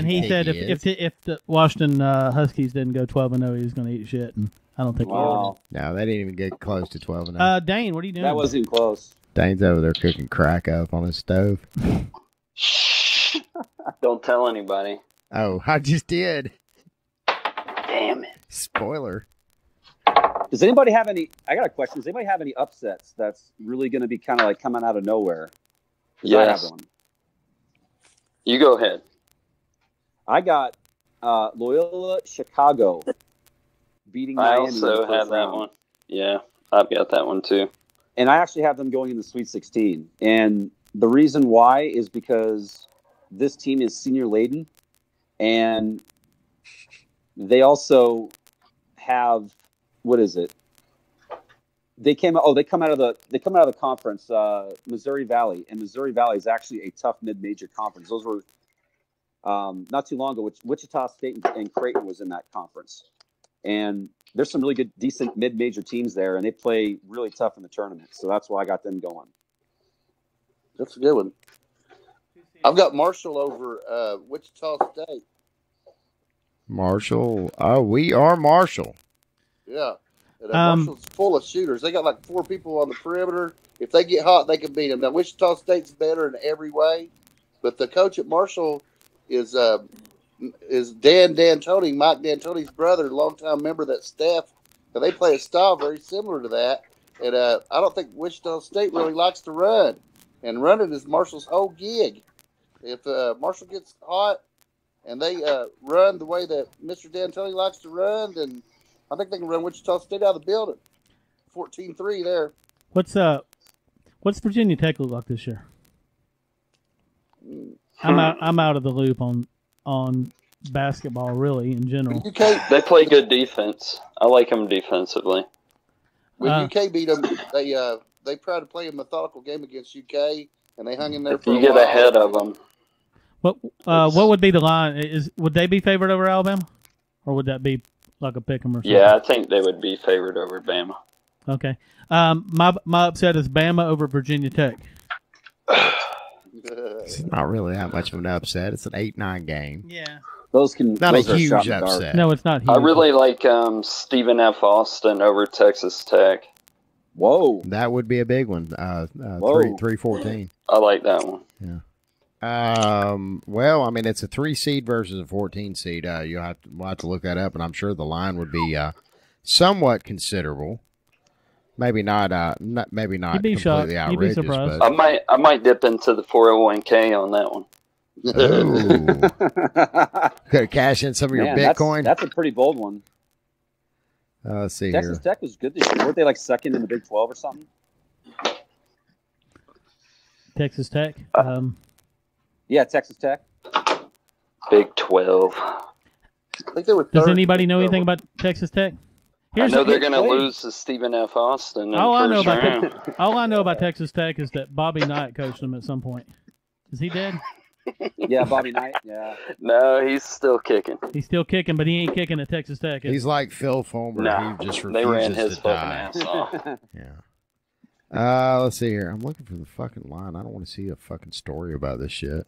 he said if the Washington Huskies didn't go 12-0, he was going to eat shit, and I don't think he would. No, they didn't even get close to 12-0. Dane, what are you doing? That wasn't close. Dane's over there cooking crack up on his stove. Shh! Don't tell anybody. Oh, I just did. Damn it! Spoiler. Does anybody have any? I got a question. Does anybody have any upsets that's really going to be kind of like coming out of nowhere? Yes. I have one. You go ahead. I got Loyola Chicago beating Miami. I also have that one. Yeah, I've got that one too. And I actually have them going in the Sweet 16. And the reason why is because this team is senior laden, and they also have They come out of the conference, Missouri Valley, and Missouri Valley is actually a tough mid-major conference. Those were not too long ago, which Wichita State and Creighton was in that conference. And there's some really good, decent mid-major teams there, and they play really tough in the tournament. So that's why I got them going. That's a good one. I've got Marshall over Wichita State. Marshall. Oh, we are Marshall. Yeah. And Marshall's full of shooters. They got like 4 people on the perimeter. If they get hot, they can beat them. Now, Wichita State's better in every way, but the coach at Marshall is Dan D'Antoni, Mike D'Antoni's brother, longtime member of that staff. And they play a style very similar to that. And I don't think Wichita State really likes to run. And running is Marshall's whole gig. If Marshall gets hot and they run the way that Mr. D'Antoni likes to run, then I think they can run Wichita State out of the building. 14-3 there. What's Virginia Tech look like this year? I'm out of the loop on basketball really in general. They play good defense. I like them defensively. When UK beat them, they tried to play a methodical game against UK, and they hung in there for you get ahead of them. What would be the line? Would they be favored over Alabama, or would that be like a pick 'em or something? Yeah, I think they would be favored over Bama. Okay. My upset is Bama over Virginia Tech. It's not really that much of an upset. It's an 8-9 game. Yeah. Those not a huge upset. No, it's not huge. I really like Stephen F. Austin over Texas Tech. Whoa. That would be a big one. 3-14. I like that one. Yeah. Well, I mean, it's a 3 seed versus a 14 seed. We'll have to look that up, and I'm sure the line would be somewhat considerable. Maybe not completely outrageous. But I might dip into the 401k on that one. Could cash in some of your Bitcoin. That's a pretty bold one. Let's see Texas here. Tech was good this year. Weren't they like second in the Big 12 or something? Texas Tech. Yeah, Texas Tech. Big 12. I think they were Does anybody know anything about Texas Tech? I know they're going to lose to Stephen F. Austin. All I know about Texas Tech is that Bobby Knight coached them at some point. Is he dead? Yeah, Bobby Knight. Yeah. No, he's still kicking. He's still kicking, but he ain't kicking at Texas Tech. He's like Phil Fulmer. No, he just they ran his to fucking die. ass off. Yeah. Let's see here. I'm looking for the fucking line. I don't want to see a fucking story about this shit.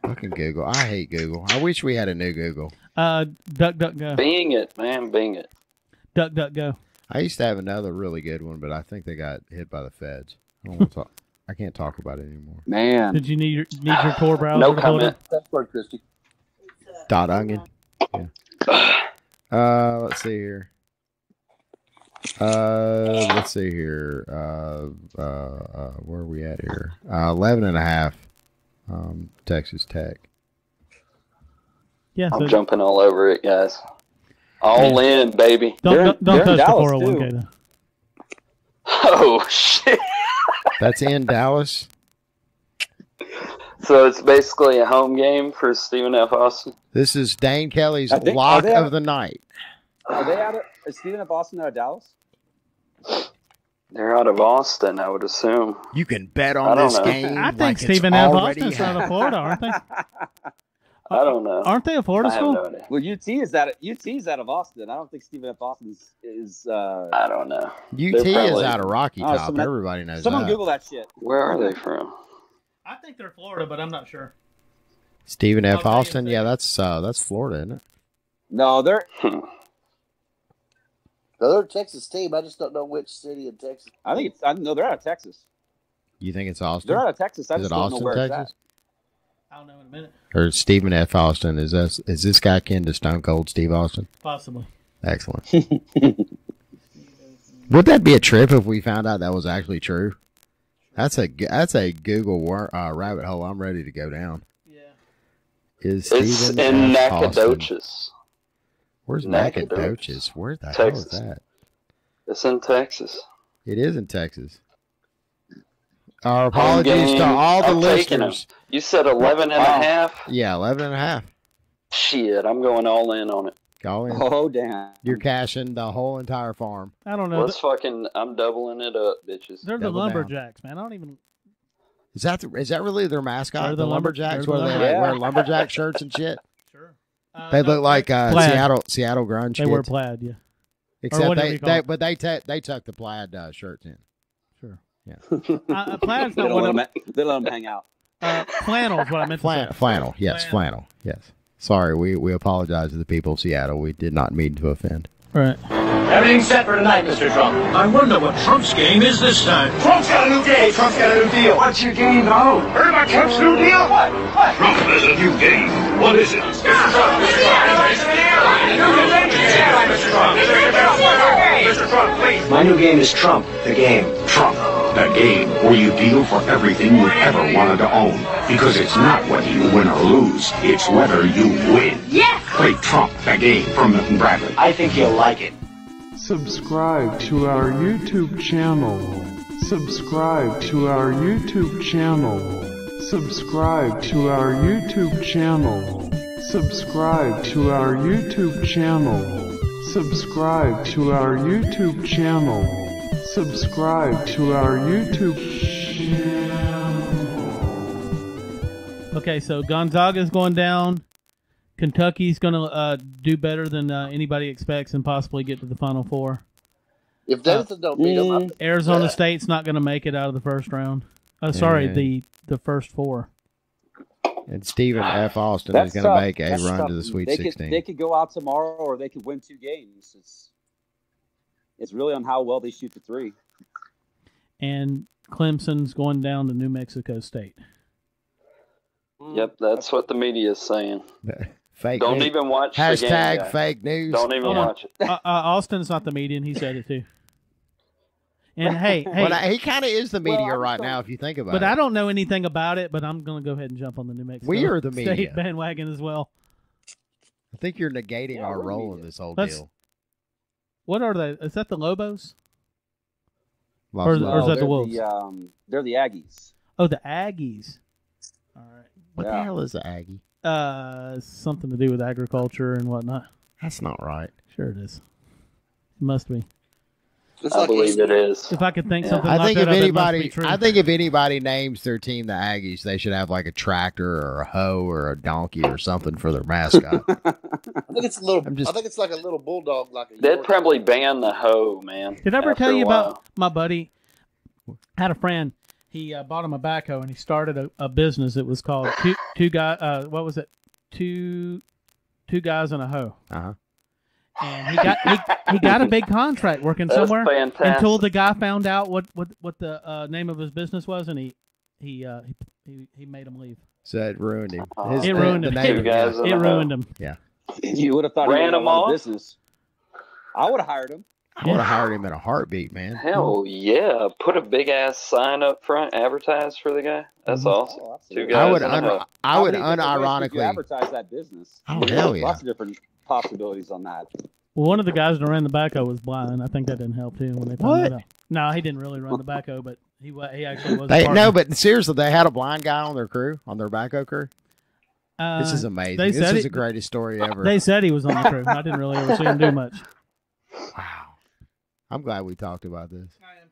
Fucking Google. I hate Google. I wish we had a new Google. DuckDuckGo. Bing it, man. Bing it. DuckDuckGo. I used to have another really good one, but I think they got hit by the feds. I don't want to talk. I can't talk about it anymore. Man. Did you need your Tor browser? No to build comment. it? That's word, Christy. .onion. Yeah. Let's see here. Let's see here. Where are we at here? 11.5. Texas Tech. Yeah, I'm jumping all over it, guys. All in, baby. Don't touch the Dallas, 401k though. Oh shit! That's in Dallas. So it's basically a home game for Stephen F. Austin. This is Dane Kelley's I think- lock are they of the night. Are they out of? Is Stephen F. Austin out of Dallas? They're out of Austin, I would assume. You can bet I on don't this know. game. I think like it's Stephen F. already Austin's out of Florida, aren't they? I don't know. Aren't they a Florida I have school? no idea. Well, UT's out of Austin. I don't think Stephen F. Austin is. I don't know. UT They're probably- is out of Rocky Oh, Top. someone- Everybody knows Someone that. Google that shit. Where are they from? I think they're Florida, but I'm not sure. Stephen F. I'll tell you Austin. in a Yeah, that's Florida, isn't it? No, they're. No, they're a Texas team. I just don't know which city in Texas. I think it's. I know they're out of Texas. You think it's Austin? They're out of Texas. I Is just it don't Austin, know where Texas? it's at. I'll know in a minute. Or Stephen F. Austin? Is this guy kin to Stone Cold Steve Austin? Possibly. Excellent. Would that be a trip if we found out that was actually true? That's a Google rabbit hole I'm ready to go down. Yeah. Is It's Stephen in F. Austin? Nacogdoches. Where's Nacogdoches. Nacogdoches? Where the hell is Texas. that? It's in Texas. It is in Texas. Our Home apologies to game. all the I'm taking listeners. them. You said 11.5? Yeah, 11.5. Shit, I'm going all in on it. Go in. Oh damn! You're cashing the whole entire farm. I don't know. I'm doubling it up, bitches. They're the Double down. Lumberjacks, man. I don't even. Is that really their mascot? They're The the Lumberjacks, they're where the they like, Yeah. wear lumberjack shirts and shit. Sure. They look like plaid. Seattle grunge. They wear kids. plaid, yeah. Except whatever you call it. they tuck the plaid shirts in. Sure. Yeah. Plaid's They not don't one let of them. They let them hang out. flannel is what I meant to say. Flannel. Yes, flannel. Yes. Sorry, we apologize to the people of Seattle. We did not mean to offend. Right. Everything's set for tonight, Mr. Trump. I wonder what Trump's game is this time. Trump's got a new game. Trump's got a new deal. What's your game, though? Heard about Trump's new deal? What? Trump has a new game. What is it? Mr. Trump, Mr. Trump, please. My new game is Trump, the game. Trump, the game where you deal for everything you've ever wanted to own. Because it's not whether you win or lose, it's whether you win. Yes! Play Trump, the game from Milton Bradley. I think you'll like it. Subscribe to our YouTube channel. Subscribe to our YouTube channel. Subscribe to our YouTube channel. Subscribe to our YouTube channel. Subscribe to our YouTube channel. Subscribe to our YouTube channel. Okay, so Gonzaga's going down. Kentucky's going to do better than anybody expects and possibly get to the Final Four. If Davidson don't beat them, Arizona State's not going to make it out of the first round. The first four. And Stephen F. Austin is going to make a run to the Sweet 16. They could go out tomorrow, or they could win 2 games. It's really on how well they shoot the three. And Clemson's going down to New Mexico State. Yep, that's what the media is saying. Fake Don't news. even watch the game. Hashtag guys. fake news. Don't even watch it. Austin's not the median. He said it too. And hey, But he kind of is the media right now, if you think about it. but I don't know anything about it. But I'm going to go ahead and jump on the New Mexico We are the State media. bandwagon as well. I think you're negating our role in this whole deal. What are they? Is that the Lobos? Los Or is Lobos. that the Wolves? They're the Aggies. Oh, the Aggies. All right. What the hell is the Aggie? Something to do with agriculture and whatnot. That's not right. Sure it is. It must be. I believe it is. If I could think something I like think that, if it must be anybody, true. I think if anybody names their team the Aggies, they should have like a tractor or a hoe or a donkey or something for their mascot. I think it's a little. I think it's like a little bulldog, like a. They'd probably ban the hoe, man. Did I ever after tell a you while. about my buddy? I had a friend. he bought him a backhoe and he started a business. It was called two guys. What was it? Two guys and a hoe. Uh-huh. And he got a big contract working somewhere until the guy found out what the name of his business was, and he made him leave. So it ruined him. It ruined him. It ruined him. Yeah. You would have thought he Ran him off. Business. I would have hired him. I would have hired him in a heartbeat, man. Hell yeah! Put a big ass sign up front, advertise for the guy. That's awesome. Oh, Two guys. I would How many different ways unironically could you advertise that business. Oh hell yeah! Lots of different possibilities on that. Well, one of the guys that ran the backhoe was blind. I think that didn't help too when they found that out. No, he didn't really run the backhoe, but he actually was. No, but seriously, they had a blind guy on their crew, on their backhoe crew. This is amazing. This is the greatest story ever. They said he was on the crew. I didn't really ever see him do much. Wow. I'm glad we talked about this. I am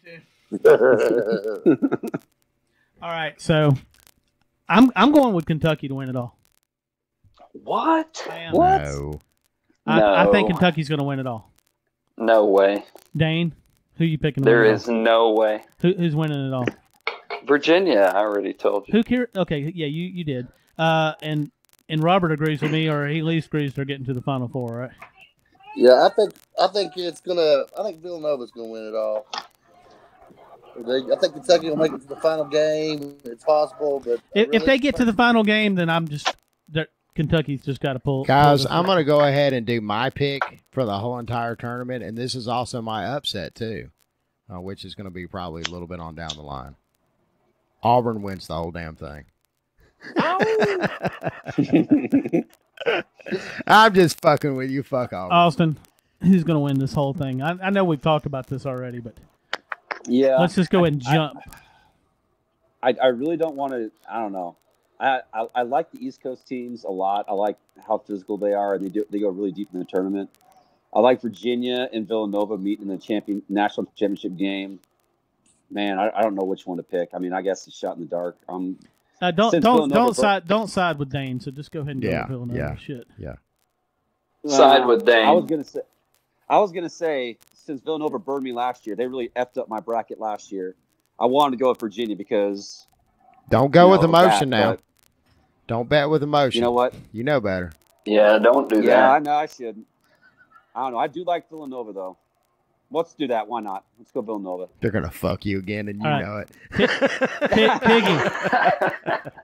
too. All right, so I'm going with Kentucky to win it all. What? What? No. I think Kentucky's going to win it all. No way. Dane, who you picking? There is no way. Who's winning it all? Virginia, I already told you. Who cares? Okay, yeah, you did. And Robert agrees with me, or he at least agrees they're getting to the Final Four, right? Yeah, I think Villanova's gonna win it all. I think Kentucky will make it to the final game. It's possible, but if they get to the final game, then Kentucky's just got to pull. Guys, I'm going to go ahead and do my pick for the whole entire tournament, and this is also my upset too, which is going to be probably a little bit on down the line. Auburn wins the whole damn thing. I'm just fucking with you. Fuck Auburn. Austin, who's going to win this whole thing? I know we've talked about this already, but yeah, let's just go ahead and jump. I really don't want to. I don't know. I like the East Coast teams a lot. I like how physical they are, and they go really deep in the tournament. I like Virginia and Villanova meeting in the national championship game. Man, I don't know which one to pick. I mean, I guess it's shot in the dark. Don't side with Dane. So just go ahead and go with Villanova. Yeah, shit. Yeah. Side with Dane. I was gonna say since Villanova burned me last year, they really effed up my bracket last year. I wanted to go with Virginia because. Don't go with emotion now. Don't bet with emotion. You know what? You know better. Yeah, don't do that. Yeah, I know I shouldn't. I don't know. I do like Villanova though. Let's do that. Why not? Let's go Villanova. They're gonna fuck you again, and you know it.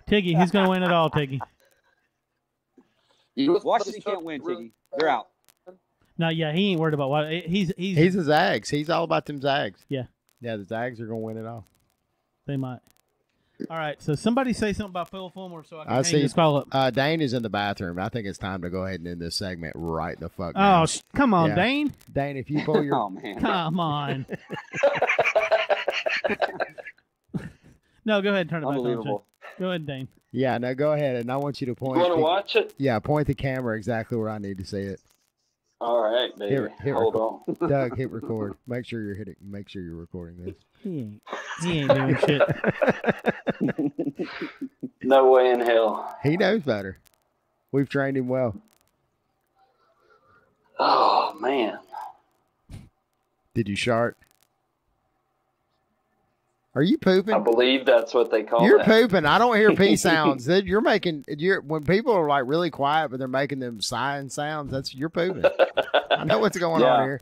Tiggy, he's gonna win it all. Tiggy. Washington can't win. Tiggy, they're out. No, yeah, he ain't worried about what he's a Zags. He's all about them Zags. Yeah. Yeah, the Zags are gonna win it all. They might. All right, so somebody say something about Phil Fulmer so I can see this call up. Dane is in the bathroom. I think it's time to go ahead and end this segment right the fuck now. Oh, come on, Dane. Dane, if you pull your... Oh, man. Come on. No, go ahead and turn it back on. Go ahead, Dane. Yeah, no, go ahead, and I want you to point... You want to watch it? Yeah, point the camera exactly where I need to see it. All right, baby. Hold on. Doug, hit record. Make sure you're recording this. He ain't doing shit. No way in hell. He knows better. We've trained him well. Oh, man. Did you shart? Are you pooping? I believe that's what they call it. You're pooping. I don't hear pee sounds. When people are like really quiet, but they're making them sighing sounds, you're pooping. I know what's going on here.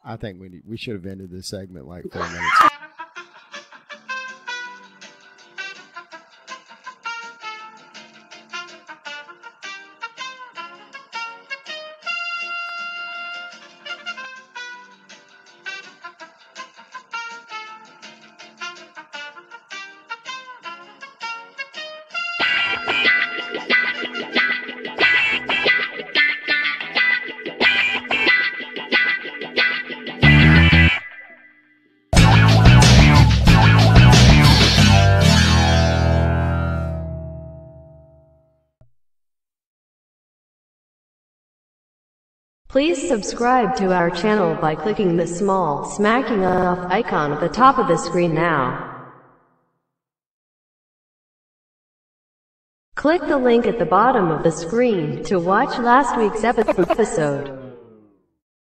I think we should have ended this segment like 4 minutes. Please subscribe to our channel by clicking the small smacking off icon at the top of the screen now. Click the link at the bottom of the screen to watch last week's episode.